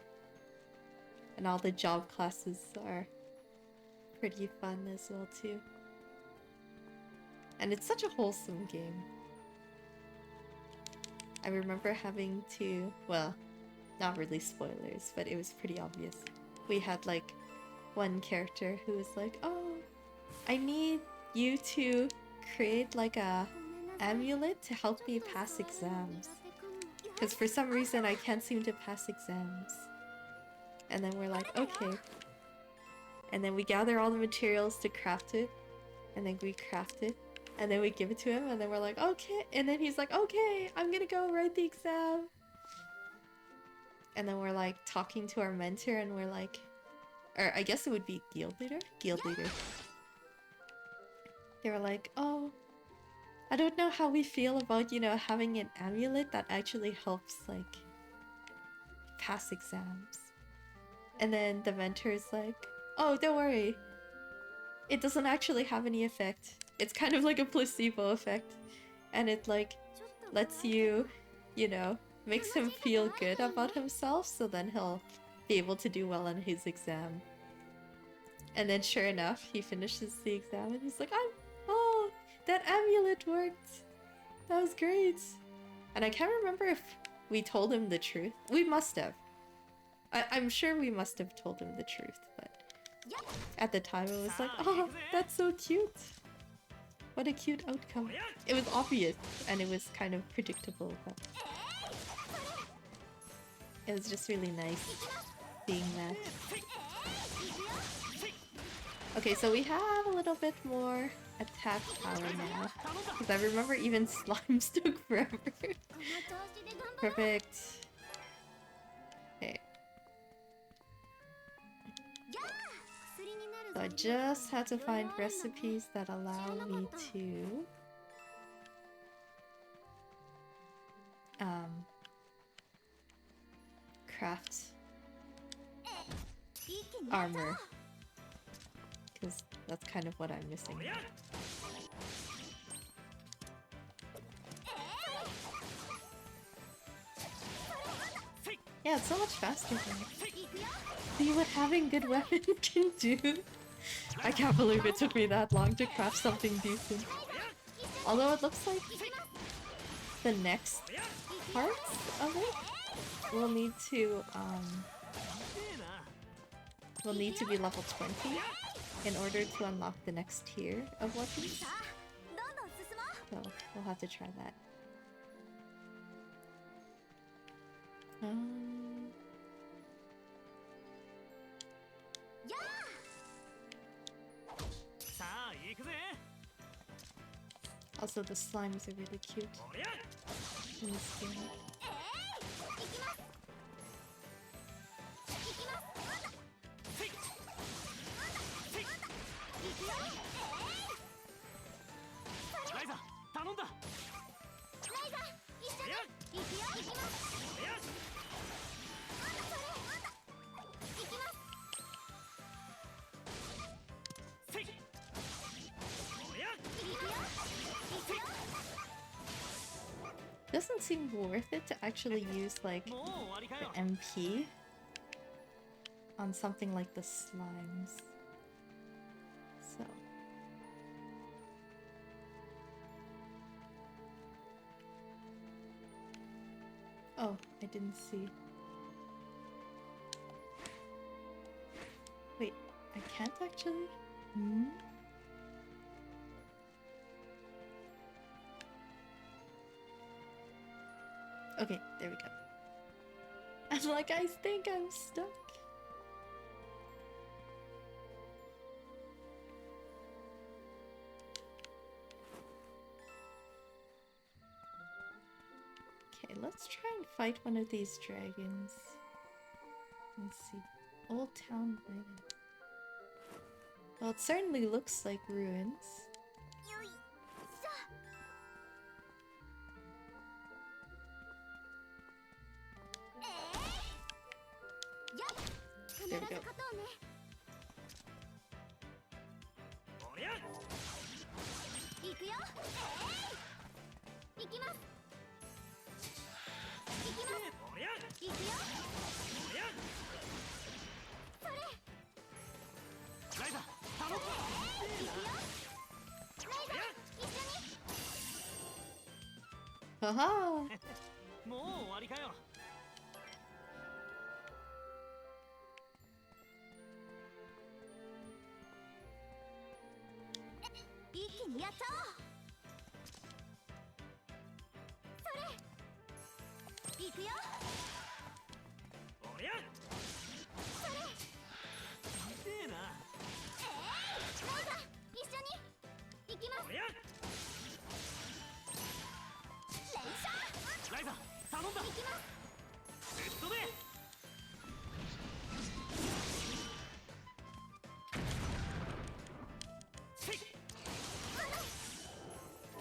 A: And all the job classes are pretty fun as well too. And it's such a wholesome game. I remember having to, well, not really spoilers, but it was pretty obvious. We had like one character who was like, "Oh, I need you to create like a amulet to help me pass exams. Because for some reason I can't seem to pass exams." And then we're like, okay. And then we gather all the materials to craft it. And then we craft it. And then we give it to him. And then we're like, okay. And then he's like, okay, I'm gonna go write the exam. And then we're like talking to our mentor and we're like, or I guess it would be guild leader? Guild leader. They were like, oh, I don't know how we feel about, you know, having an amulet that actually helps like pass exams. And then the mentor's like, oh, don't worry. It doesn't actually have any effect. It's kind of like a placebo effect. And it like lets you, you know, makes him feel good about himself, so then he'll be able to do well on his exam. And then sure enough, he finishes the exam and he's like, oh, that amulet worked. That was great. And I can't remember if we told him the truth. We must have. I'm sure we must have told him the truth, but at the time it was like, oh, that's so cute. What a cute outcome. It was obvious and it was kind of predictable, but it was just really nice seeing that. Okay, so we have a little bit more attack power now. Because I remember even slimes took forever. Perfect. So I just had to find recipes that allow me to craft armor, because that's kind of what I'm missing. Yeah, it's so much faster than see what having good weapons can do. I can't believe it took me that long to craft something decent. Although it looks like the next parts of it will need to be level 20 in order to unlock the next tier of weapons. So we'll have to try that. Also, the slimes are really cute in this game. Doesn't seem worth it to actually use like the MP on something like the slimes. So oh, I didn't see. Wait, I can't actually? Okay, there we go. I'm like, I think I'm stuck. Okay, let's try and fight one of these dragons. Let's see. Old Town Ruin. Well, it certainly looks like ruins. There we go. Haha!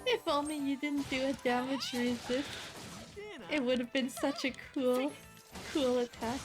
A: If only you didn't do a damage resist, it would have been such a cool attack.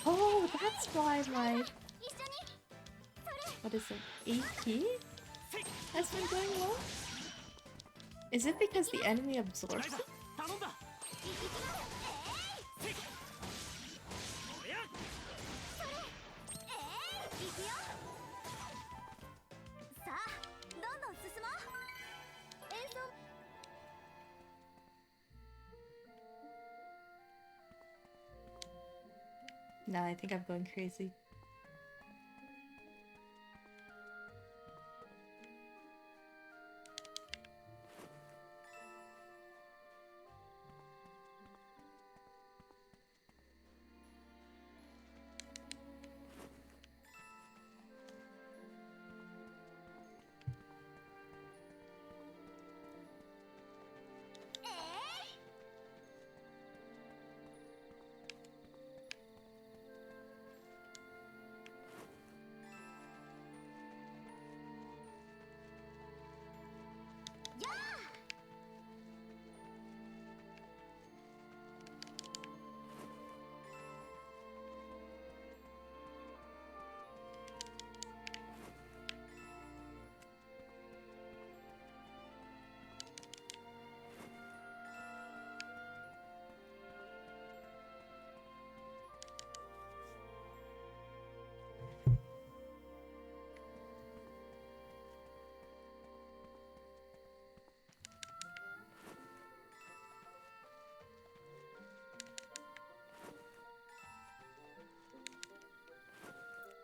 A: Oh, that's why my... What is it? AP? Has been going low? Is it because the enemy absorbs it? No, I think I'm going crazy.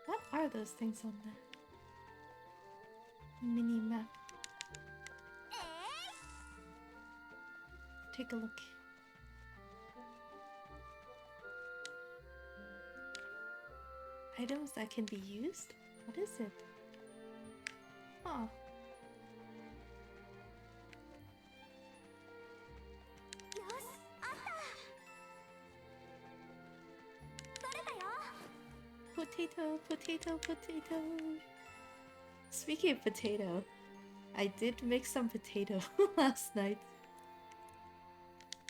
A: What are those things on the mini map? Take a look. Items that can be used? What is it? Oh. Potato, potato, potato. Speaking of potato, I did make some potato last night.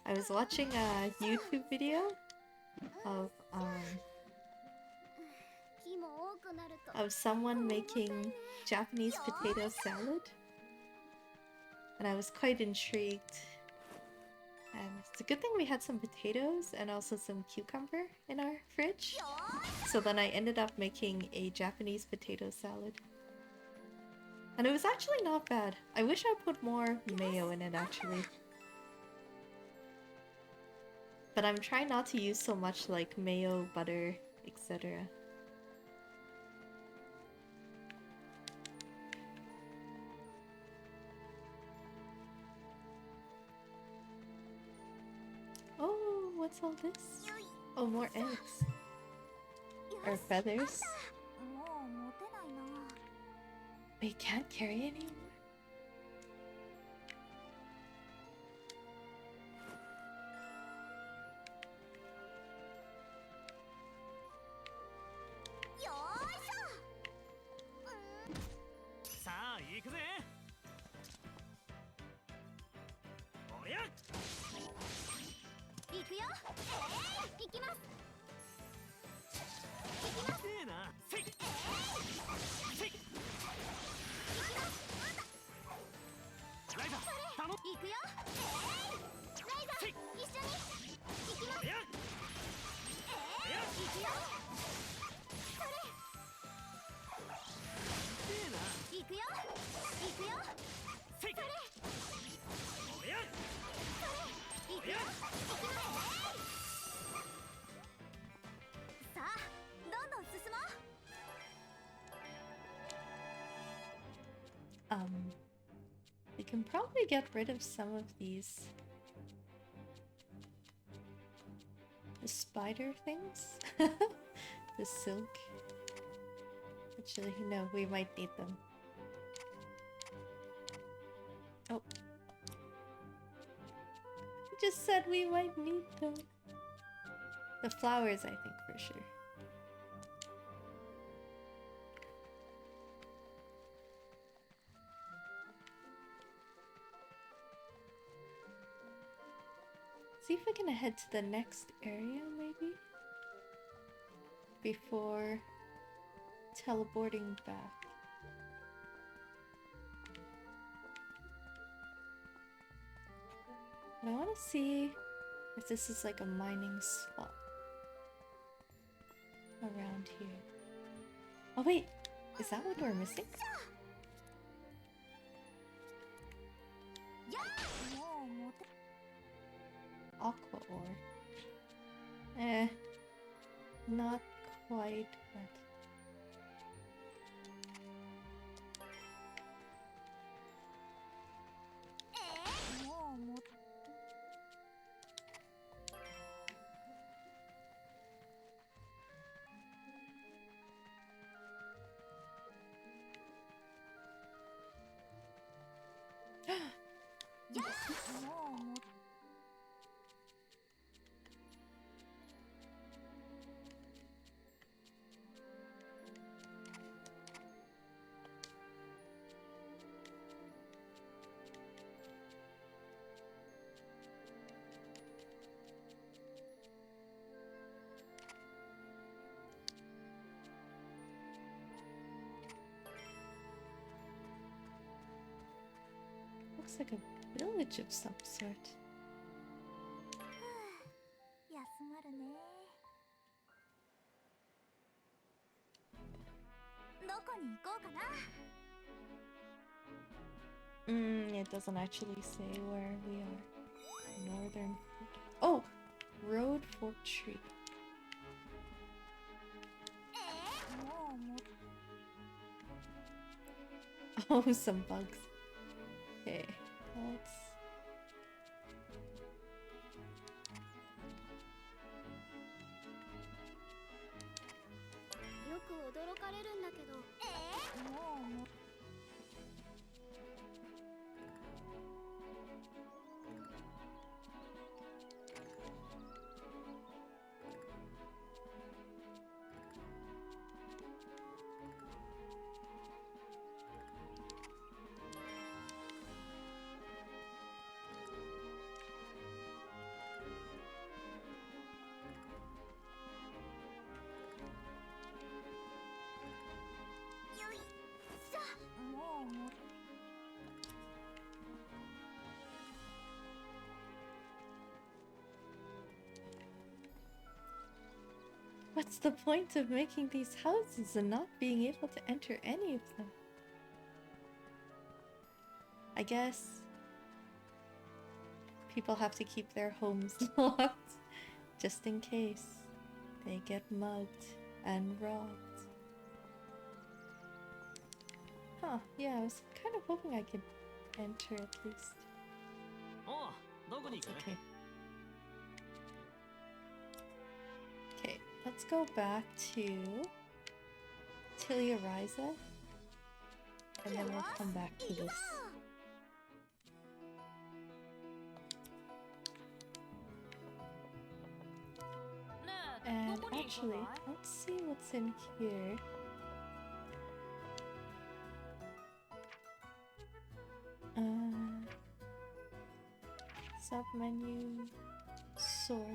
A: I was watching a YouTube video of someone making Japanese potato salad, and I was quite intrigued. And it's a good thing we had some potatoes and also some cucumber in our fridge. So then I ended up making a Japanese potato salad. And it was actually not bad. I wish I put more mayo in it actually. But I'm trying not to use so much like mayo, butter, etc. Oh, what's all this? Oh, more eggs. Or feathers. Wait, can't carry anymore? We can probably get rid of some of these. The spider things? The silk. Actually, no, we might need them. Oh. I just said we might need them. The flowers, I think, for sure. See if we can head to the next area, maybe? Before teleporting back. But I want to see if this is like a mining spot around here. Oh wait, is that what we're missing? Aqua ore. not quite, but looks like a village of some sort.
B: 休まるね。どこに行こうかな。
A: It doesn't actually say where we are. Northern. Oh! Road for tree. Oh, some bugs. Okay, let's...
B: よく驚かれるんだけど。もう。
A: What's the point of making these houses and not being able to enter any of them? I guess people have to keep their homes locked just in case they get mugged and robbed. Huh, yeah, I was kind of hoping I could enter at least. Okay. Okay, let's go back to Atelier Ryza, and then we'll come back to this. And actually, let's see what's in here. Sub-menu, sort.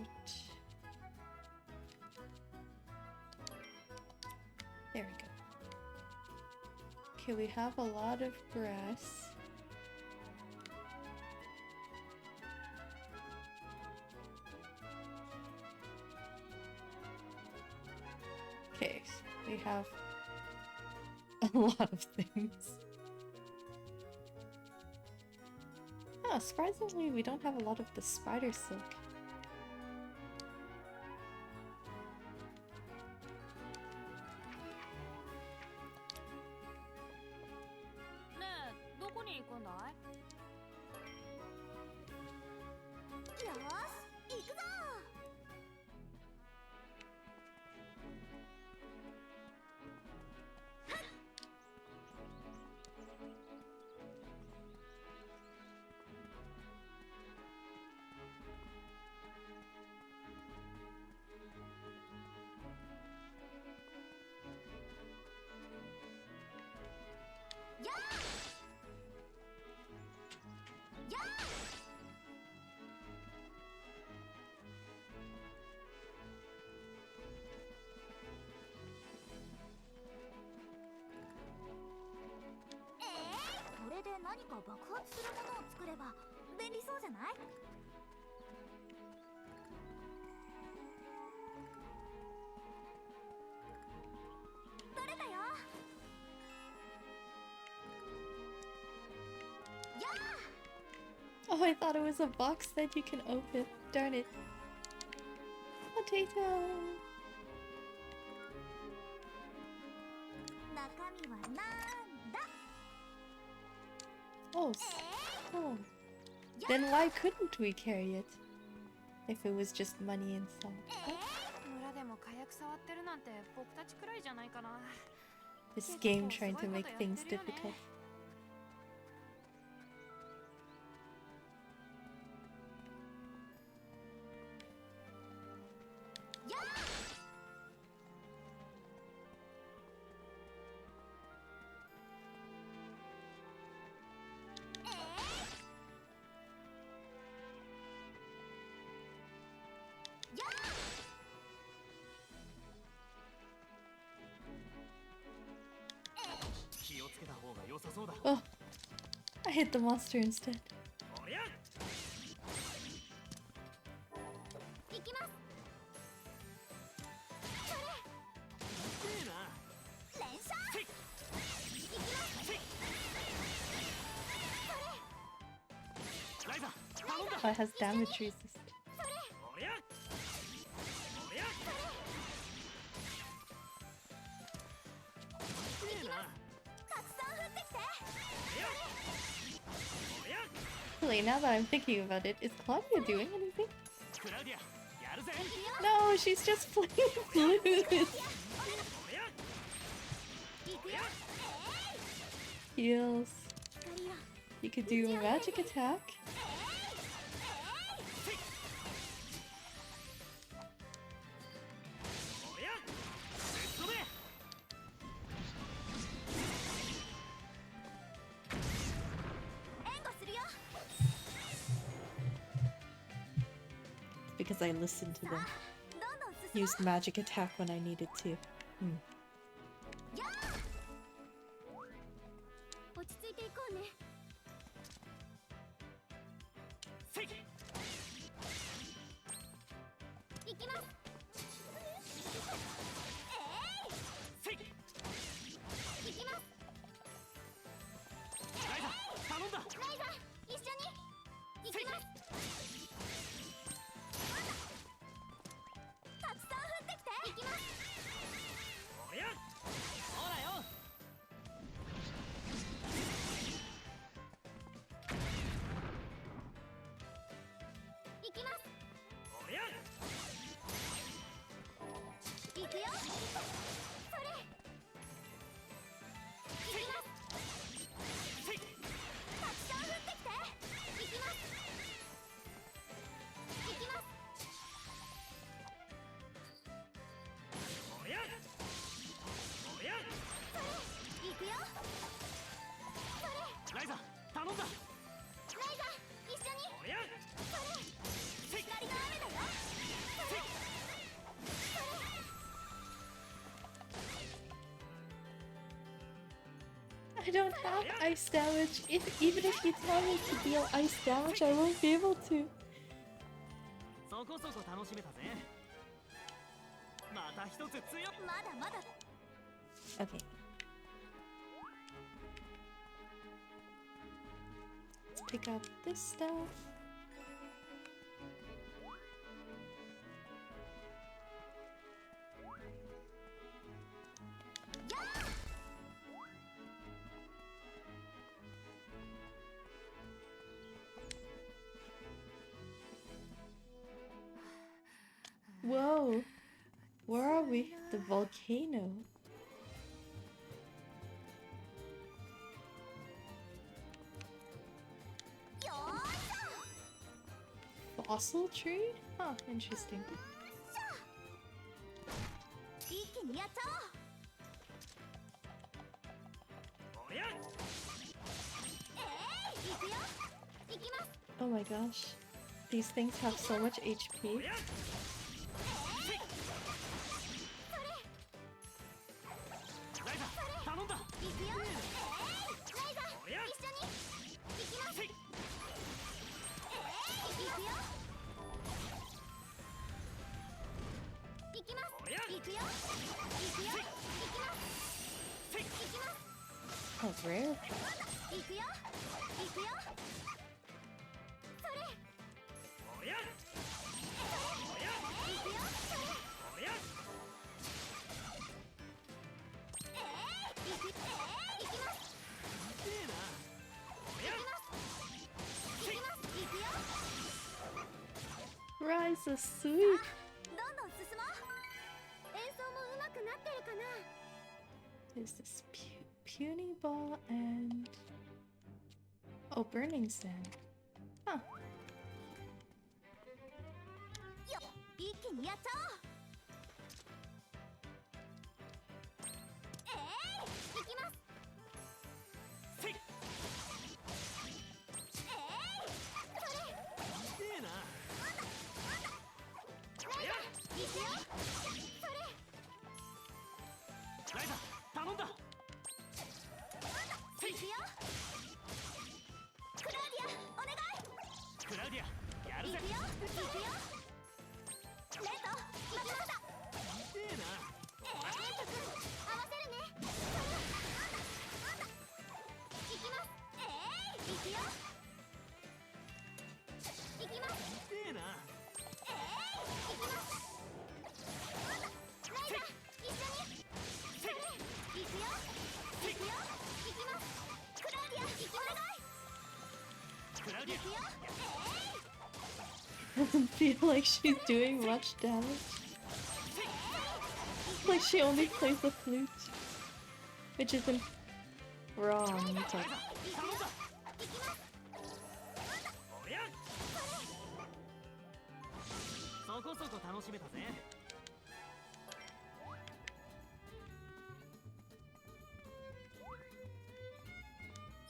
A: There we go. Okay, we have a lot of grass. Okay, we have a lot of things. Oh, surprisingly, we don't have a lot of the spider silk. Oh, I thought it was a box that you can open. Darn it. Potato!
B: 味はなんだ。
A: Oh, oh. Then why couldn't we carry it? If it was just money inside.
E: 村でも火薬触ってるなんて僕たちくらいじゃないかな。
A: This game trying to make things difficult. Oh, I hit the monster instead.
B: 行きます。連射。行きます。
A: Oh, it has damage resistance.
B: たくさん降ってきて。
A: Actually, now that I'm thinking about it, is Claudia doing anything? No, she's just playing flute. Heals. You could do a magic attack. Because I listened to them.
B: どんどん進もう。
A: Used magic attack when I needed to.
B: 落ち着いていこうね。行きます。行きます。ライザ、一緒に行きます。たくさん降ってきて。行きます。行きます。行くよ。それ。行きます。たくさん降ってきて。行きます。行きます。行くよ。それ。ライザ、頼んだ。ライザ、一緒に。それ。光の雨だよ。それ。
A: I don't have ice damage. Even if you tell me to deal ice damage, I won't be able to.
F: そこそこ楽しめたぜ。また一つ強っ。
B: まだまだ。
A: Okay. Let's pick up this stuff. Whoa! Where are we? The volcano. Fossil tree? Huh, interesting.
B: 一気にやっちゃおう。行くよ。行きます。
A: Oh my gosh. These things have so much HP.
F: 頼んだ。
B: 行くよ。ライザ、一緒に。行きます。行くよ。行きます。行くよ。行くよ。行きます。行きます。
A: Oh, rare.
B: 行くよ。行くよ。それ。行くよ。それ。行く。
A: so sweet.
B: どんどん進もう。演奏も上手くなってるかな。
A: There's this puny ball and oh, burning sand. Huh.
B: よっ、一気にやっちゃおう。行きます。
F: せい。
B: それ。
F: いいな。
B: いくよ。それ。
F: ライザ頼んだ。せい。
B: いくよ。クラウディアお願い。
F: クラウディアやるぜ。
B: いくよ。いくよ。レッド行きました。
F: いいな。
B: レッド君合わせるね。行きます。行くよ。行きます。
F: いいな。
B: 行きます。ライザ一緒に。それ。行くよ。行くよ。行きます。クラウディア行きお願い。
F: クラウディ
B: 行くよ。
A: Doesn't feel like she's doing much damage. Like she only plays the flute, which isn't wrong. It's like,
F: 頼んだ。おや。そこそこ楽しめたぜ。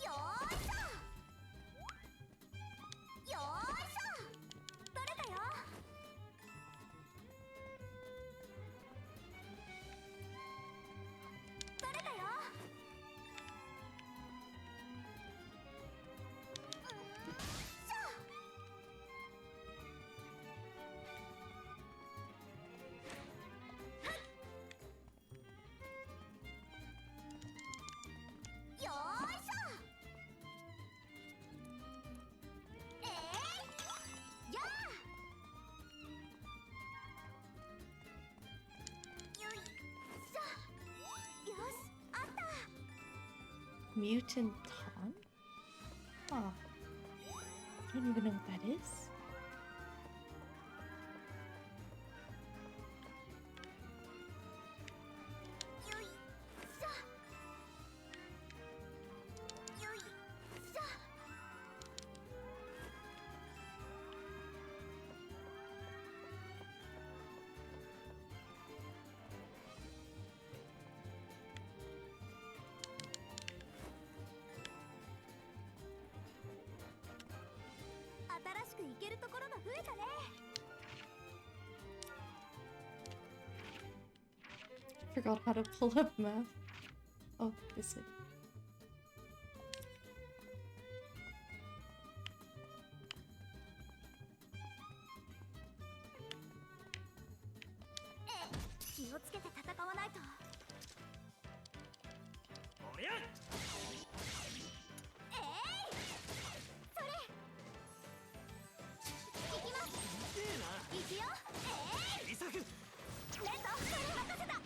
B: よーいしょ。よーいしょ。取れたよ。取れたよ。しょ。よーいしょ。やあ。よいしょ。よし、あった。
A: mutant taunt? Huh. I don't even know what that is.
B: よいしょ。よいしょ。新しく行けるところが増えたね。
A: Forgot how to pull up map. Oh, this is.
B: 気をつけて戦わないと。
F: おや。
B: それ。行きます。
F: いいな。
B: 行くよ。
F: 小さく。
B: レッドそれ任せた。行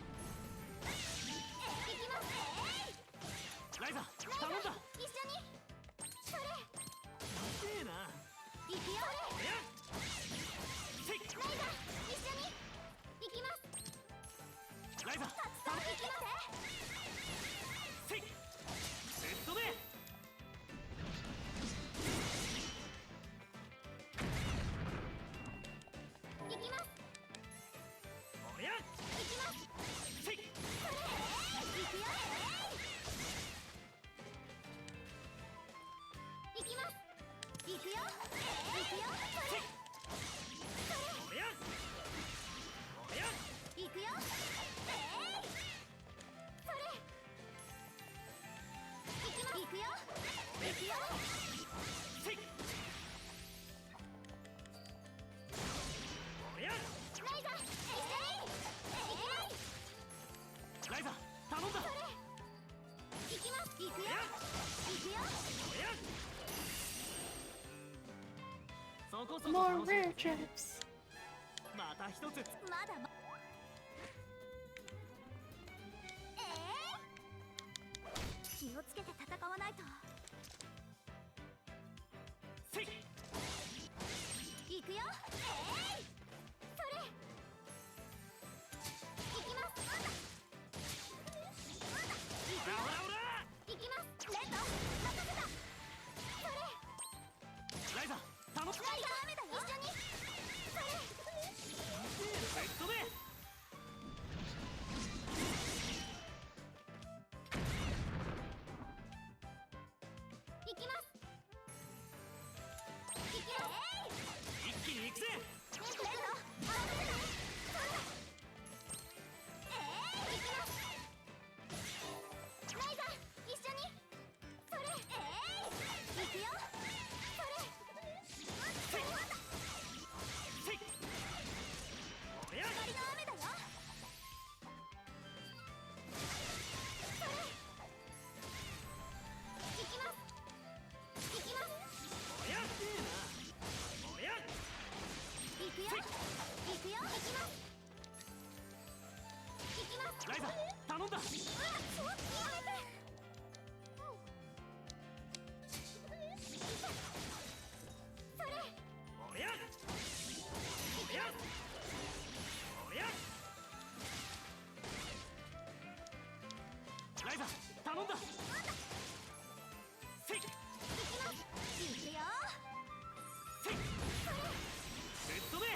B: きます。
F: ライザ頼んだ。
B: 一緒に。それ。
F: いいな。
B: 行くよ。
F: おや。せい。
B: ライザ一緒に。行きます。
F: ライザ
B: たくさん行きます。
F: せい。ぶっ飛べ。
B: 行きます。
F: おや。
B: 行きます。
F: せい。
B: それ。行くよ。行きます。行くよ。行くよ。それ。
F: おや。おや。
B: 行くよ。それ。行きます。行くよ。行くよ。
F: せい。おや。
B: ライザ一緒に。行きます。
F: ライザ頼んだ。
B: 行きます。行くよ。
F: おや。
B: 行くよ。
F: おや。そこそこ
A: More
F: 楽しめ
A: rare
F: たぜ。
A: traps.
F: また一つ。
B: まだ気をつけて戦わないと。
F: せい。
B: 行くよ。
F: 頼んだ。せい。
B: いくよ。
F: せい。ぶっ飛べ。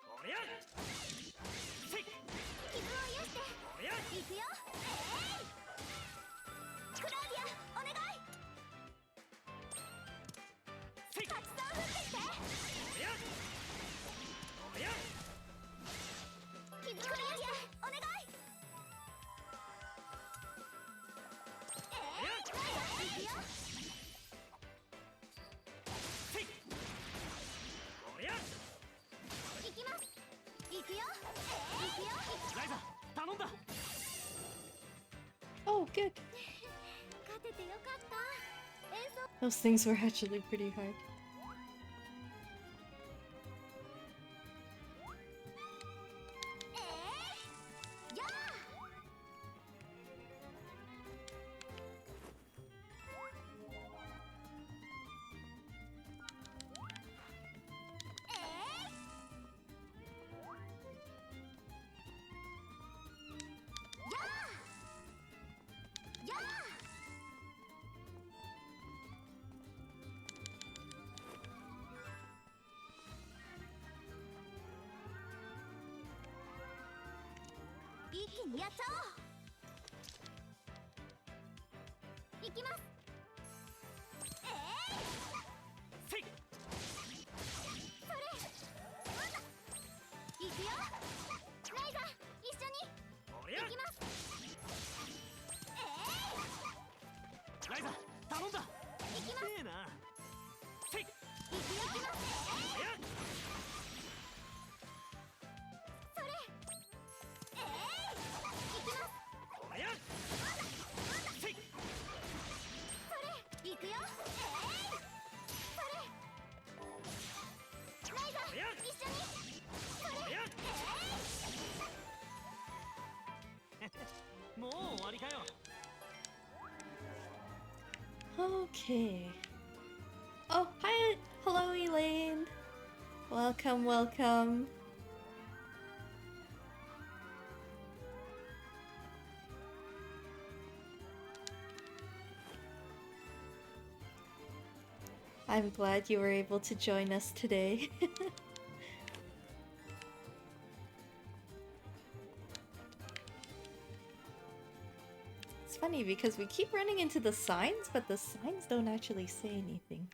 F: おりゃ。せい。
B: 傷を癒して
F: おりゃ。
B: いくよ。クラウディアお願い。
F: せい。
B: たくさん降ってきて。
F: おりゃ。おりゃ。
B: 傷を癒してお願い。いくよ。
F: せい。おりゃ。
B: いきます。いくよ。いくよ。
F: ライザ頼んだ。
A: Oh, good.
B: 勝ててよかった。演奏
A: Those things were actually pretty hard.
B: や一気にやっちゃおう。いきます。
F: せい。
B: それいくよ。ライザ一緒に
F: おりゃ。
B: いきます。
F: ライザ頼んだ。
B: いきます。
F: ええな。せい。
B: いくよ。いきます。
F: おりゃ。
B: それいきます。
F: おりゃ。せい。
B: それいくよ。それライザ
F: おりゃ。
B: 一緒に
F: おりゃ。もう終わりかよ。
A: Okay. Oh, hi. Hello, Elaine. Welcome, welcome. I'm glad you were able to join us today. It's funny because we keep running into the signs, but the signs don't actually say anything.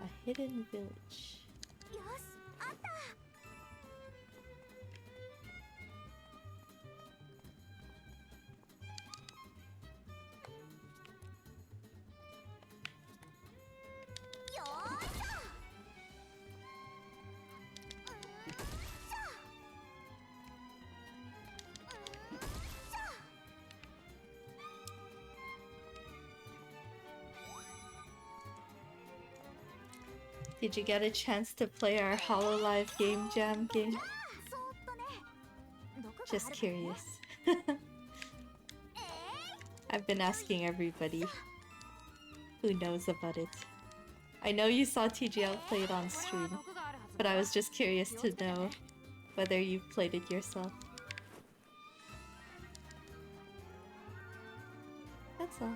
A: A hidden village.
B: よし、あった。よーいしょ。
A: Did you get a chance to play our HoloLive Game Jam game?
B: そーっとね。毒がある
A: Just
B: からね。
A: curious. I've been asking everybody who knows about it. I know you saw TGL play it on stream, but I was just curious to know whether you've played it yourself. That's all.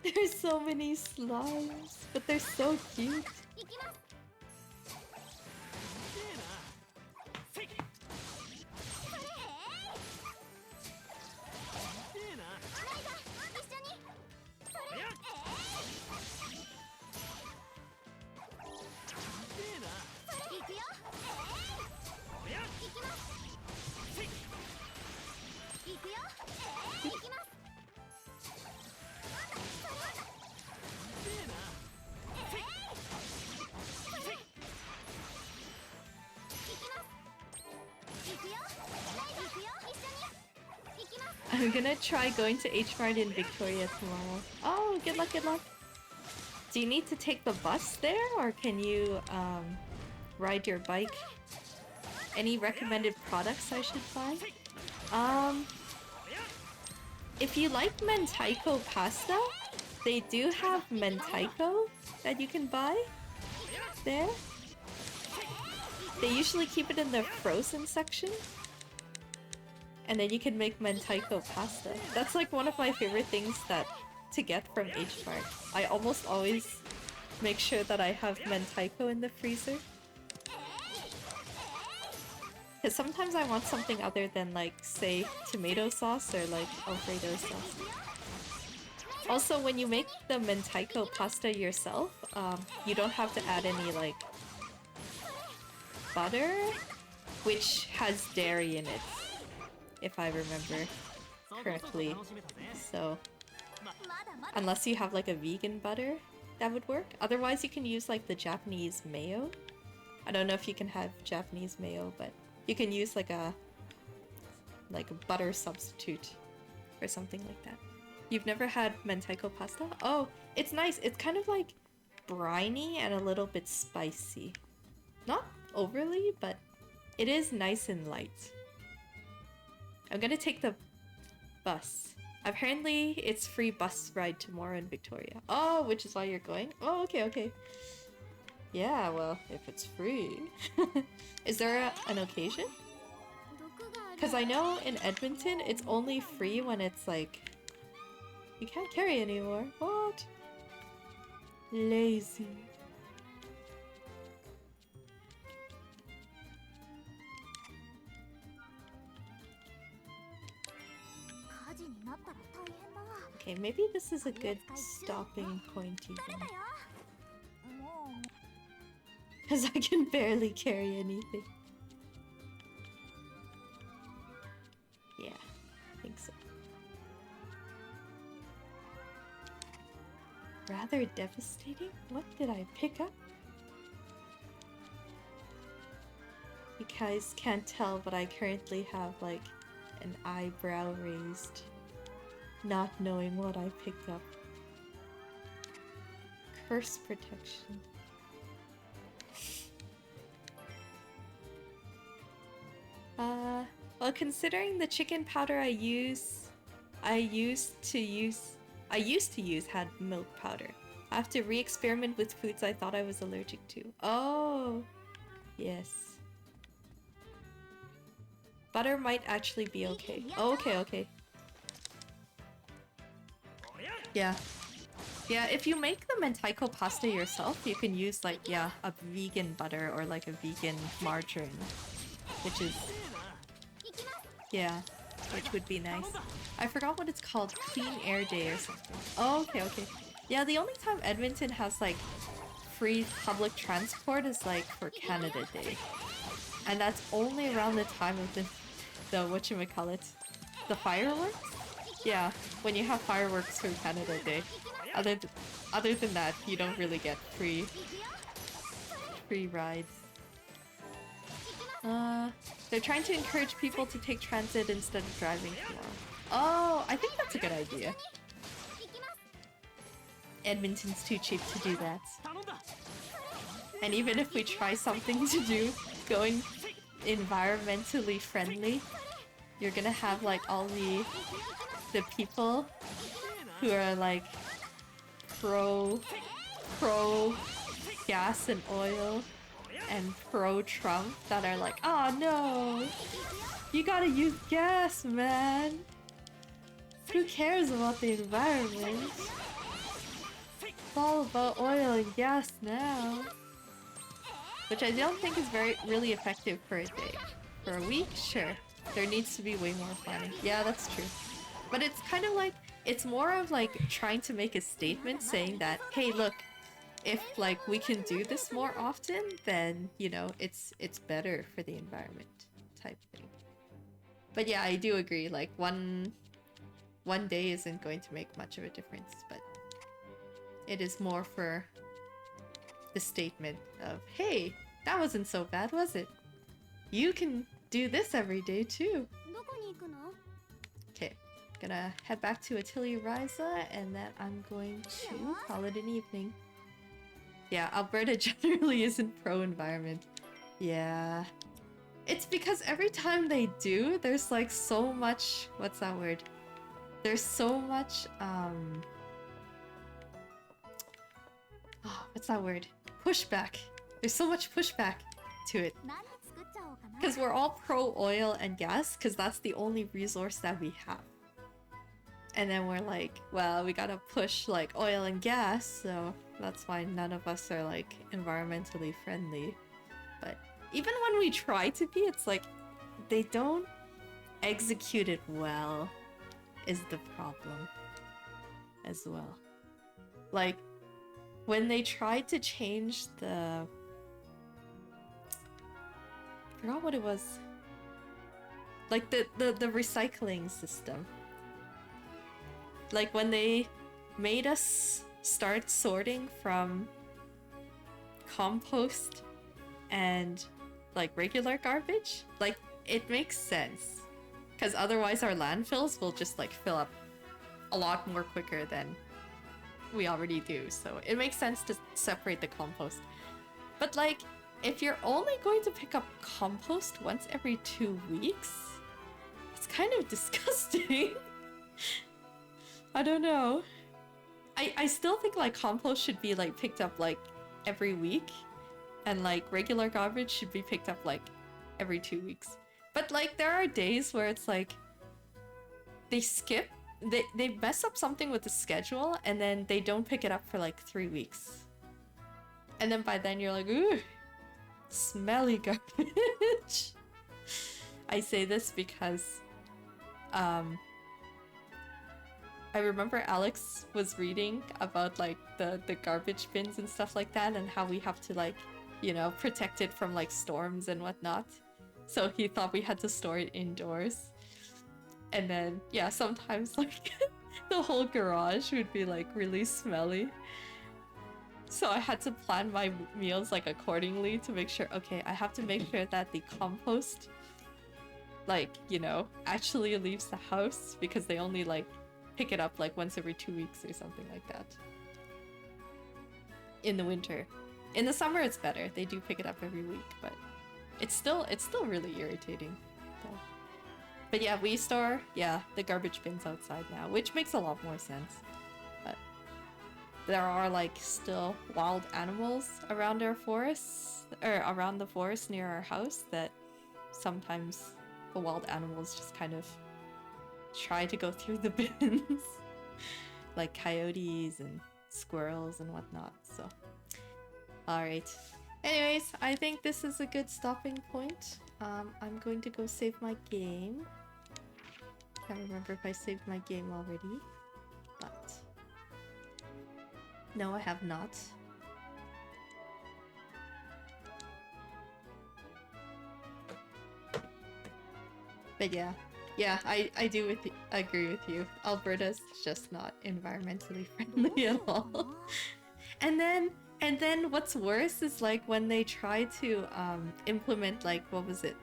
A: There's so many slimes, but they're so cute.
B: いきます。
F: ええな。せい。
B: それ
F: ええな。
B: ライザ一緒に。それ
F: おりゃ。ええな。
B: いくよ。
F: おりゃ。
B: いきます。
F: せい。
B: いくよ。いきます。
F: ええな。せい。
A: I'm gonna try going to H Mart in Victoria tomorrow. Oh, good luck, good luck. Do you need to take the bus there, or can you ride your bike? Any recommended products I should buy? If you like mentaiko pasta, they do have mentaiko that you can buy there. They usually keep it in the frozen section. And then you can make mentaiko pasta. That's like one of my favorite things to get from H Mart. I almost always make sure that I have mentaiko in the freezer. Because sometimes I want something other than, like, say, tomato sauce or, like, Alfredo sauce. Also, when you make the mentaiko pasta yourself, you don't have to add any, like, butter, which has dairy in it, if I remember correctly. So, unless you have, like, a vegan butter, that would work. Otherwise, you can use, like, the Japanese mayo. I don't know if you can have Japanese mayo, but you can use like a butter substitute or something like that. You've never had mentaiko pasta? Oh, it's nice. It's kind of like briny and a little bit spicy. Not overly, but it is nice and light. I'm gonna take the bus. Apparently, it's free bus ride tomorrow in Victoria. Oh, which is why you're going? Oh, okay, okay. Yeah, well, if it's free. Is there an occasion? Because I know in Edmonton, it's only free when it's like... You can't carry anymore. What? Lazy. Okay, maybe this is a good stopping point even. Because I can barely carry anything. Yeah, I think so. Rather devastating? What did I pick up? You guys can't tell, but I currently have like an eyebrow raised, not knowing what I picked up. Curse protection. Well, considering the chicken powder I used to use had milk powder. I have to re-experiment with foods I thought I was allergic to. Oh, yes. Butter might actually be okay. Oh, okay, okay. Yeah. Yeah, if you make the mentaiko pasta yourself, you can use like, yeah, a vegan butter or like a vegan margarine. Which is... Yeah, which would be nice. I forgot what it's called. Clean Air Day or something. Oh, okay, okay. Yeah, the only time Edmonton has like free public transport is like for Canada Day. And that's only around the time of the whatchamacallit, the fireworks? Yeah, when you have fireworks for Canada Day. Other than that, you don't really get free rides. They're trying to encourage people to take transit instead of driving tomorrow. Oh, I think that's a good idea. Edmonton's too cheap to do that. And even if we try something to do going environmentally friendly, you're gonna have like all the people who are like pro gas and oil and pro-Trump that are like, oh no, you gotta use gas, man. Who cares about the environment? It's all about oil and gas now. Which I don't think is really effective for a day. For a week, sure. There needs to be way more planning. Yeah, that's true. But it's kind of like, it's more of like trying to make a statement saying that, hey, look, if like we can do this more often, then, you know, it's better for the environment type thing. But yeah, I do agree, like one day isn't going to make much of a difference, but it is more for the statement of, hey, that wasn't so bad, was it? You can do this every day too. Okay, gonna head back to Atelier Ryza, and then I'm going to call it an evening. Yeah, Alberta generally isn't pro-environment. Yeah. It's because every time they do, there's like so much... What's that word? There's so much, what's that word? Pushback. There's so much pushback to it. Because we're all pro oil and gas, because that's the only resource that we have. And then we're like, well, we gotta push like oil and gas, so that's why none of us are like environmentally friendly. But even when we try to be, it's like they don't execute it well, is the problem as well. Like when they tried to change the... I forgot what it was. Like the recycling system. Like when they made us start sorting from compost and like regular garbage, like it makes sense. Because otherwise our landfills will just like fill up a lot more quicker than we already do. So it makes sense to separate the compost. But like, if you're only going to pick up compost once every 2 weeks, it's kind of disgusting. I don't know. I still think like compost should be like picked up like every week, and like regular garbage should be picked up like every 2 weeks. But like there are days where it's like they skip, they mess up something with the schedule, and then they don't pick it up for like 3 weeks. And then by then you're like, ooh, smelly garbage. I say this because I remember Alex was reading about like the garbage bins and stuff like that, and how we have to like, you know, protect it from like storms and whatnot. So he thought we had to store it indoors. And then yeah, sometimes like the whole garage would be like really smelly. So I had to plan my meals like accordingly to make sure, okay, I have to make sure that the compost, like, you know, actually leaves the house, because they only like pick it up like once every 2 weeks or something like that. In the winter. In the summer it's better. They do pick it up every week, but it's still really irritating. So. But yeah, we store, the garbage bins outside now, which makes a lot more sense. But there are like still wild animals around our forests, or around the forest near our house, that sometimes the wild animals just kind of try to go through the bins. Like coyotes and squirrels and whatnot, so. Alright. Anyways, I think this is a good stopping point. I'm going to go save my game. Can't remember if I saved my game already, but... No, I have not. But yeah, I do agree with you. Alberta's just not environmentally friendly at all. And then what's worse is like when they try to implement, like, what was it?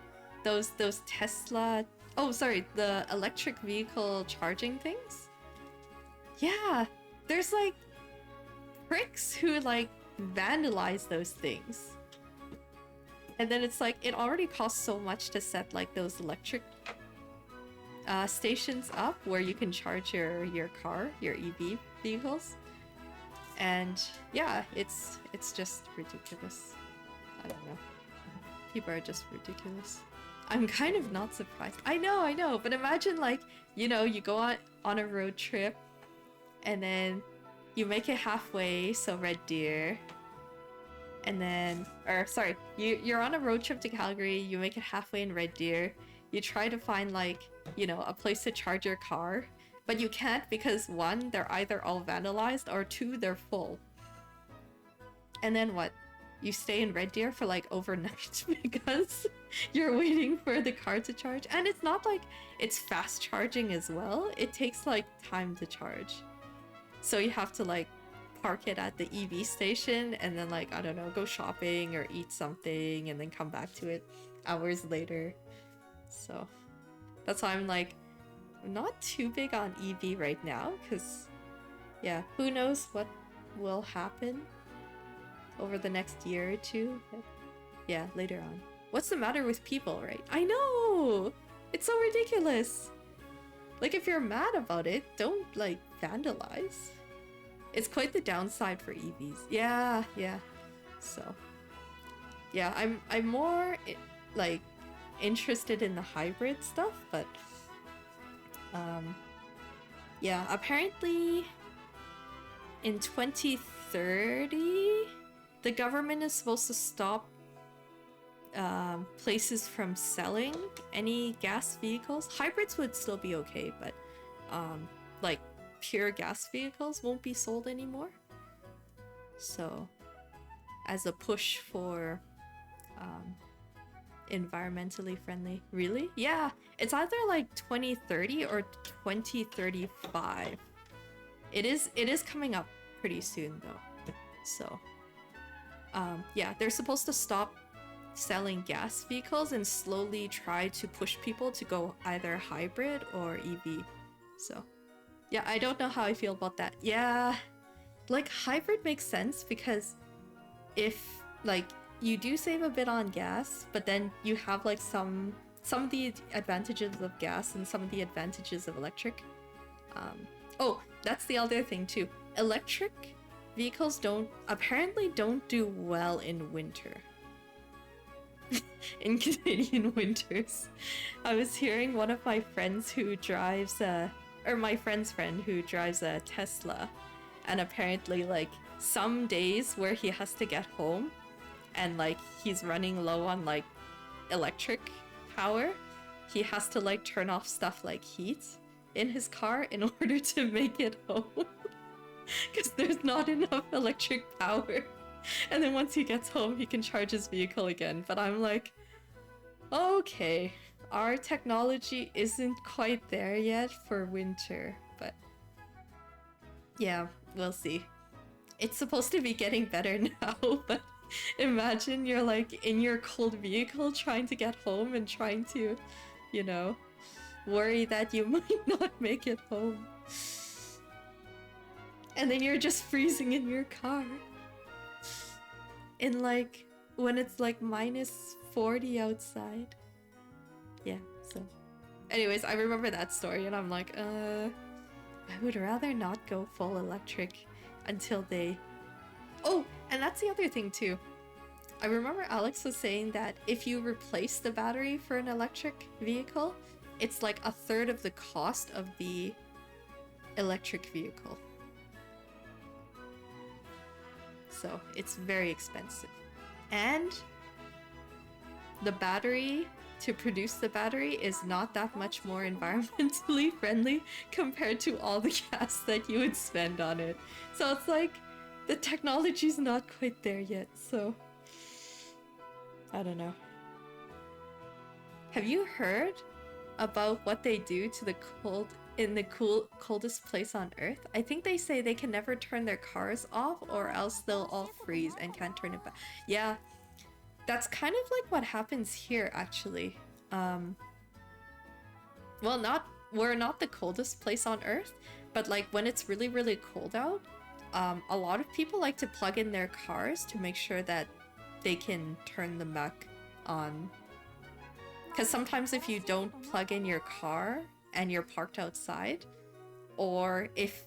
A: Those Tesla... Oh, sorry, the electric vehicle charging things? Yeah, there's like pricks who like vandalize those things. And then it's like, it already costs so much to set like those electric stations up where you can charge your car, your EV vehicles. And yeah, it's just ridiculous. I don't know. People are just ridiculous. I'm kind of not surprised. I know, but imagine like, you know, you go on a road trip and then you make it halfway, so Red Deer. And then, or sorry, you're on a road trip to Calgary, you make it halfway in Red Deer. You try to find like, you know, a place to charge your car, but you can't because 1, they're either all vandalized, or 2, they're full. And then what? You stay in Red Deer for like overnight because you're waiting for the car to charge. And it's not like it's fast charging as well. It takes like time to charge. So you have to like park it at the EV station and then like, I don't know, go shopping or eat something and then come back to it hours later. So that's why I'm like, not too big on EV right now, because, yeah, who knows what will happen over the next year or two. But yeah, later on. What's the matter with people, right? I know! It's so ridiculous! Like, if you're mad about it, don't, like, vandalize. It's quite the downside for EVs. Yeah, yeah. So, yeah, I'm more, like, interested in the hybrid stuff, but, yeah, apparently in 2030, the government is supposed to stop places from selling any gas vehicles. Hybrids would still be okay, but like pure gas vehicles won't be sold anymore. So as a push for environmentally friendly. Really? Yeah, it's either like 2030 or 2035. It is coming up pretty soon though. So yeah, they're supposed to stop selling gas vehicles and slowly try to push people to go either hybrid or EV. So yeah, I don't know how I feel about that. Yeah, like hybrid makes sense because if like you do save a bit on gas, but then you have like some of the advantages of gas and some of the advantages of electric. Oh, that's the other thing too. Electric vehicles apparently don't do well in winter. In Canadian winters. I was hearing one of my friends who drives or my friend's friend who drives a Tesla, and apparently like some days where he has to get home and like he's running low on like electric power, he has to like turn off stuff like heat in his car in order to make it home because there's not enough electric power. And then once he gets home, he can charge his vehicle again. But I'm like, okay, our technology isn't quite there yet for winter. But yeah, we'll see. It's supposed to be getting better now, but imagine you're like in your cold vehicle trying to get home and trying to, you know, worry that you might not make it home. And then you're just freezing in your car. In like, when it's like -40 outside. Yeah, so. Anyways, I remember that story and I'm like, I would rather not go full electric until they... Oh, and that's the other thing too. I remember Alex was saying that if you replace the battery for an electric vehicle, it's like 1/3 of the cost of the electric vehicle. So it's very expensive. And the battery, to produce the battery, is not that much more environmentally friendly compared to all the gas that you would spend on it. So it's like, the technology's not quite there yet, so... I don't know. Have you heard about what they do to the coldest place on Earth? I think they say they can never turn their cars off or else they'll all freeze and can't turn it back. Yeah, that's kind of like what happens here actually. Well, we're not the coldest place on Earth, but like when it's really, really cold out, a lot of people like to plug in their cars to make sure that they can turn them back on. Because sometimes if you don't plug in your car and you're parked outside, or if,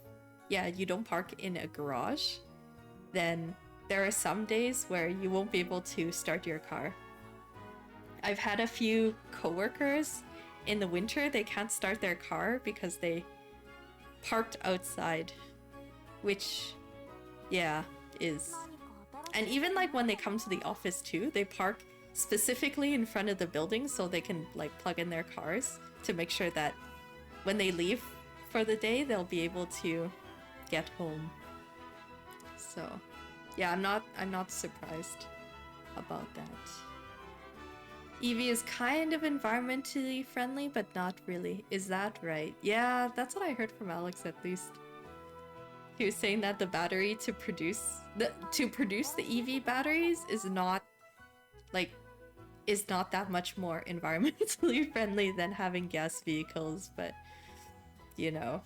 A: yeah, you don't park in a garage, then there are some days where you won't be able to start your car. I've had a few coworkers in the winter, they can't start their car because they parked outside, which, yeah, is... And even like when they come to the office too, they park specifically in front of the building so they can like plug in their cars to make sure that when they leave for the day, they'll be able to get home. So yeah, I'm not surprised about that. EV is kind of environmentally friendly, but not really. Is that right? Yeah, that's what I heard from Alex at least. He was saying that the battery to produce the EV batteries is not that much more environmentally friendly than having gas vehicles, but you know.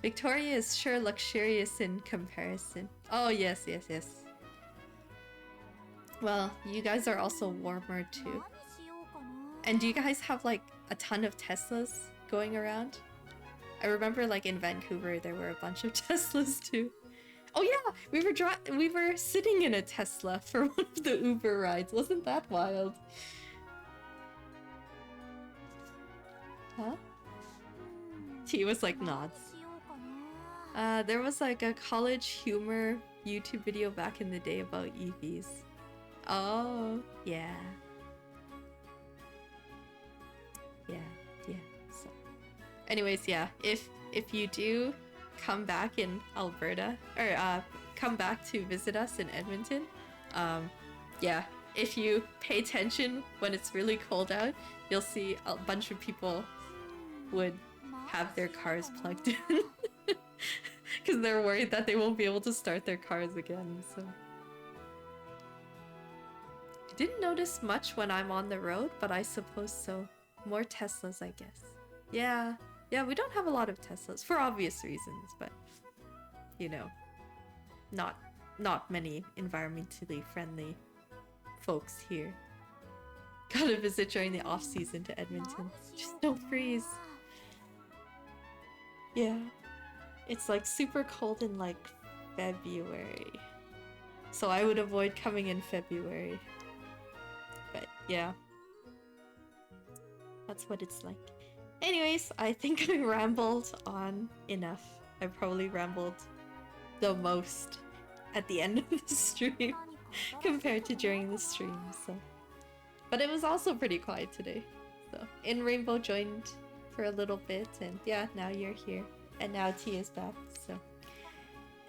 A: Victoria is sure luxurious in comparison. Oh, yes, yes, yes. Well, you guys are also warmer too. And do you guys have like a ton of Teslas going around? I remember like in Vancouver there were a bunch of Teslas too. Oh yeah, we were sitting in a Tesla for one of the Uber rides. Wasn't that wild? Huh? T was like nods. There was like a college humor YouTube video back in the day about EVs. Oh, yeah. Yeah. So, anyways, yeah. If you do come back in Alberta or come back to visit us in Edmonton, yeah. If you pay attention when it's really cold out, you'll see a bunch of people would have their cars plugged in because they're worried that they won't be able to start their cars again. So I didn't notice much when I'm on the road, but I suppose so. More Teslas, I guess. Yeah, we don't have a lot of Teslas for obvious reasons, but you know, not many environmentally friendly folks here. Gotta visit during the off season to Edmonton. Just don't freeze. Yeah, it's like super cold in like February, so I would avoid coming in February. But yeah, that's what it's like. Anyways, I think I rambled on enough. I probably rambled the most at the end of the stream compared to during the stream, so. But it was also pretty quiet today. So, In Rainbow joined for a little bit, and yeah, now you're here. And now T is back, so.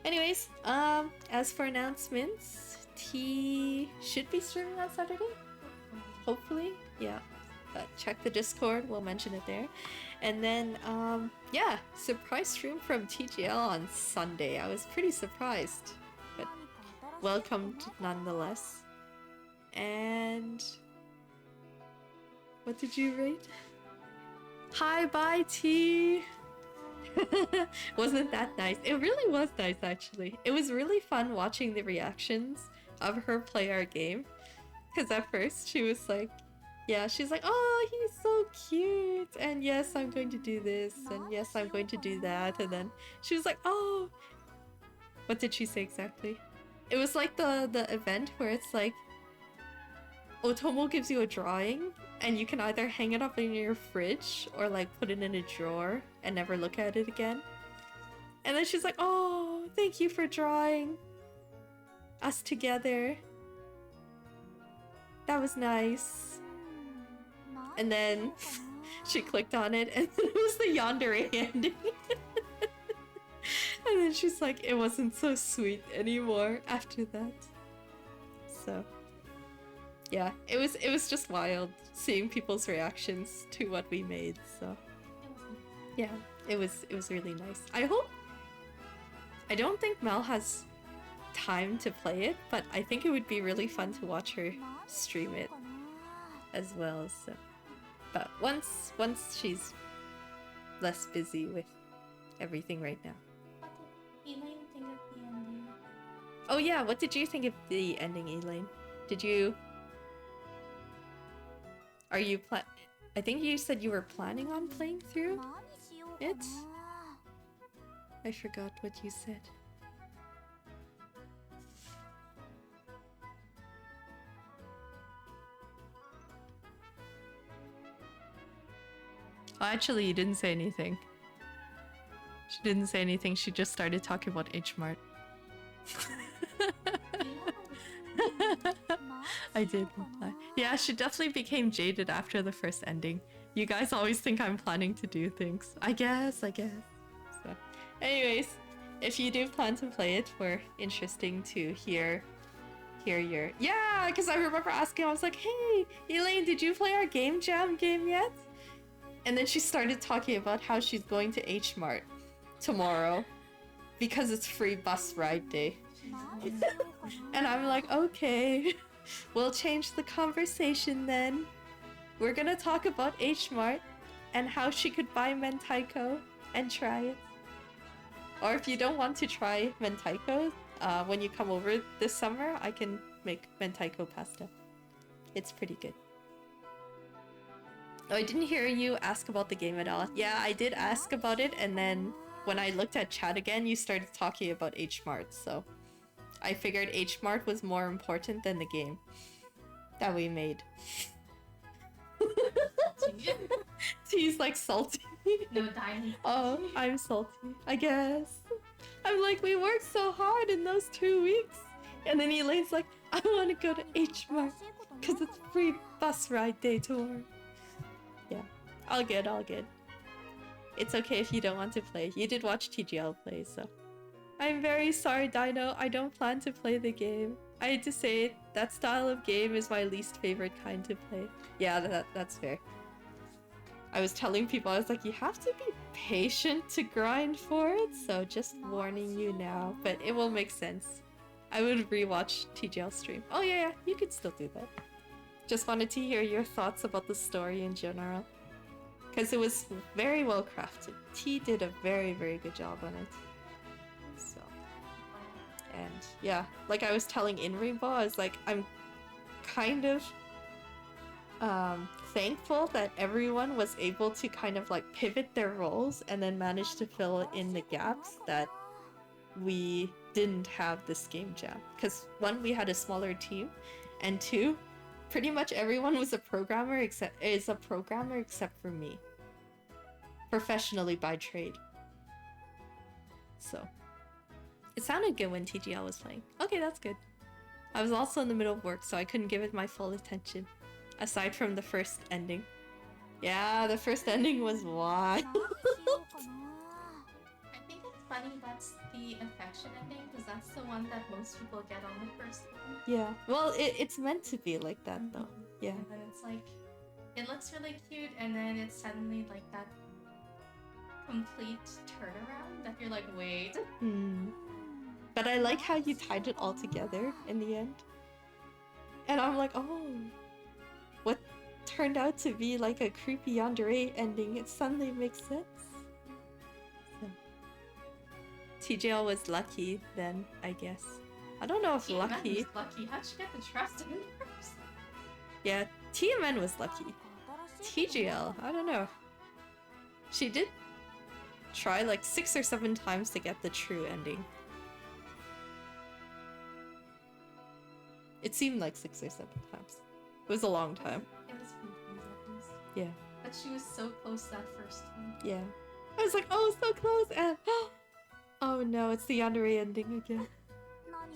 A: Anyways, as for announcements, T should be streaming on Saturday? Hopefully, yeah. But check the Discord, we'll mention it there. And then, yeah, surprise stream from TGL on Sunday. I was pretty surprised, but welcomed nonetheless. And what did you rate? Hi, bye, T. Wasn't that nice? It really was nice, actually. It was really fun watching the reactions of her play our game. Because at first she was like, yeah, she's like, oh, he's so cute. And yes, I'm going to do this. And yes, I'm going to do that. And then she was like, oh. What did she say exactly? It was like the event where it's like, Otomo gives you a drawing and you can either hang it up in your fridge or like put it in a drawer and never look at it again. And then she's like, oh, thank you for drawing us together. That was nice. And then she clicked on it and then it was the yandere ending. And then she's like, it wasn't so sweet anymore after that. So yeah, it was just wild seeing people's reactions to what we made. So yeah, it was really nice. I don't think Mel has time to play it, but I think it would be really fun to watch her stream it as well. So, but once she's less busy with everything right now.
G: What did Elaine think of the ending?
A: Oh yeah, what did you think of the ending, Elaine? Did you? Are you I think you said you were planning on playing through it? I forgot what you said. Oh, actually, you didn't say anything. She didn't say anything. She just started talking about H-Mart. I did reply. Yeah, she definitely became jaded after the first ending. You guys always think I'm planning to do things. I guess. So, anyways, if you do plan to play it, we're interesting to hear your... Yeah, because I remember asking, I was like, hey, Elaine, did you play our Game Jam game yet? And then she started talking about how she's going to H-Mart tomorrow because it's free bus ride day. And I'm like, okay, we'll change the conversation then. We're gonna talk about H-Mart and how she could buy mentaiko and try it. Or if you don't want to try mentaiko, when you come over this summer, I can make mentaiko pasta. It's pretty good. Oh, I didn't hear you ask about the game at all. Yeah, I did ask about it, and then when I looked at chat again, you started talking about H-Mart, so I figured H-Mart was more important than the game that we made. T's like salty.
G: No, Dino.
A: Oh, I'm salty, I guess. I'm like, we worked so hard in those 2 weeks. And then Elaine's like, I want to go to H-Mart because it's free bus ride day tour. Yeah, all good, all good. It's okay if you don't want to play. You did watch TGL play, so. I'm very sorry, Dino. I don't plan to play the game. I hate to say it, that style of game is my least favorite kind to play. Yeah, that's fair. I was telling people, I was like, you have to be patient to grind for it, so just warning you now. But it will make sense. I would rewatch TGL stream. Oh yeah, you could still do that. Just wanted to hear your thoughts about the story in general. Because it was very well crafted. T did a very, very good job on it. So, and yeah, like I was telling in Rainbow, I was like, I'm kind of thankful that everyone was able to kind of like pivot their roles and then manage to fill in the gaps that we didn't have this game jam. Because one, we had a smaller team, and two, pretty much everyone was a programmer except for me. Professionally by trade. So it sounded good when TGL was playing. Okay, that's good. I was also in the middle of work, so I couldn't give it my full attention. Aside from the first ending. Yeah, the first ending was wild.
G: I think it's funny that's the affection ending because that's the one that most people get on the first one.
A: Yeah, well, it's meant to be like that though. Yeah.
G: And then it's like, it looks really cute, and then it's suddenly like that complete turnaround that you're like, wait.
A: But I like how you tied it all together in the end. And I'm like, oh, what turned out to be like a creepy yandere ending, it suddenly makes sense. So. TGL was lucky then, I guess. I don't know if
G: TMN
A: lucky.
G: was lucky. How'd she get the trust in first?
A: Yeah, TMN was lucky. TGL, I don't know. She did try like 6 or 7 times to get the true ending. It seemed like 6 or 7 times. It was a long time.
G: It was 3 times at least.
A: Yeah.
G: But she was so close that first time.
A: Yeah. I was like, oh, so close, and oh no, it's the yandere ending again.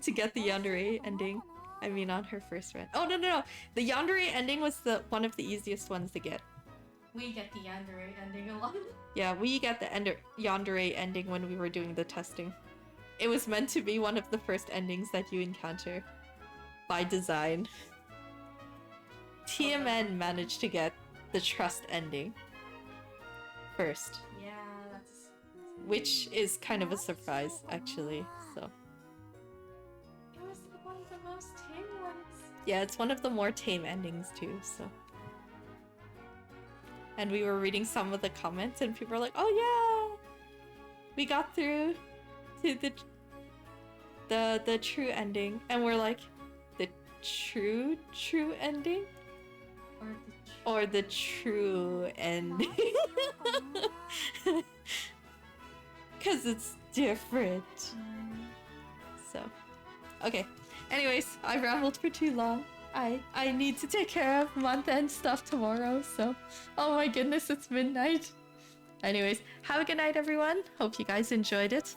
A: To get the yandere ending, I mean on her first run. Oh no. The yandere ending was one of the easiest ones to get.
G: We get the yandere ending a lot.
A: Yeah, we got the yandere ending when we were doing the testing. It was meant to be one of the first endings that you encounter. By design. TMN managed to get the trust ending first.
G: Yeah, that's...
A: Which is kind of a surprise, actually, so.
G: It was one of the most tame ones.
A: Yeah, it's one of the more tame endings too, so. And we were reading some of the comments and people were like, oh yeah! We got through to the true ending. And we're like, the true ending? Or the true ending? Because it's different. So, okay. Anyways, I've rambled for too long. I need to take care of month-end stuff tomorrow, so... Oh my goodness, it's midnight. Anyways, have a good night, everyone. Hope you guys enjoyed it.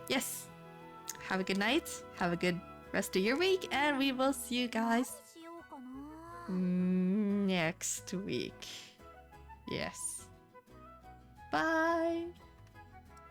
A: Yes. Have a good night. Have a good rest of your week, and we will see you guys next week. Yes. Bye.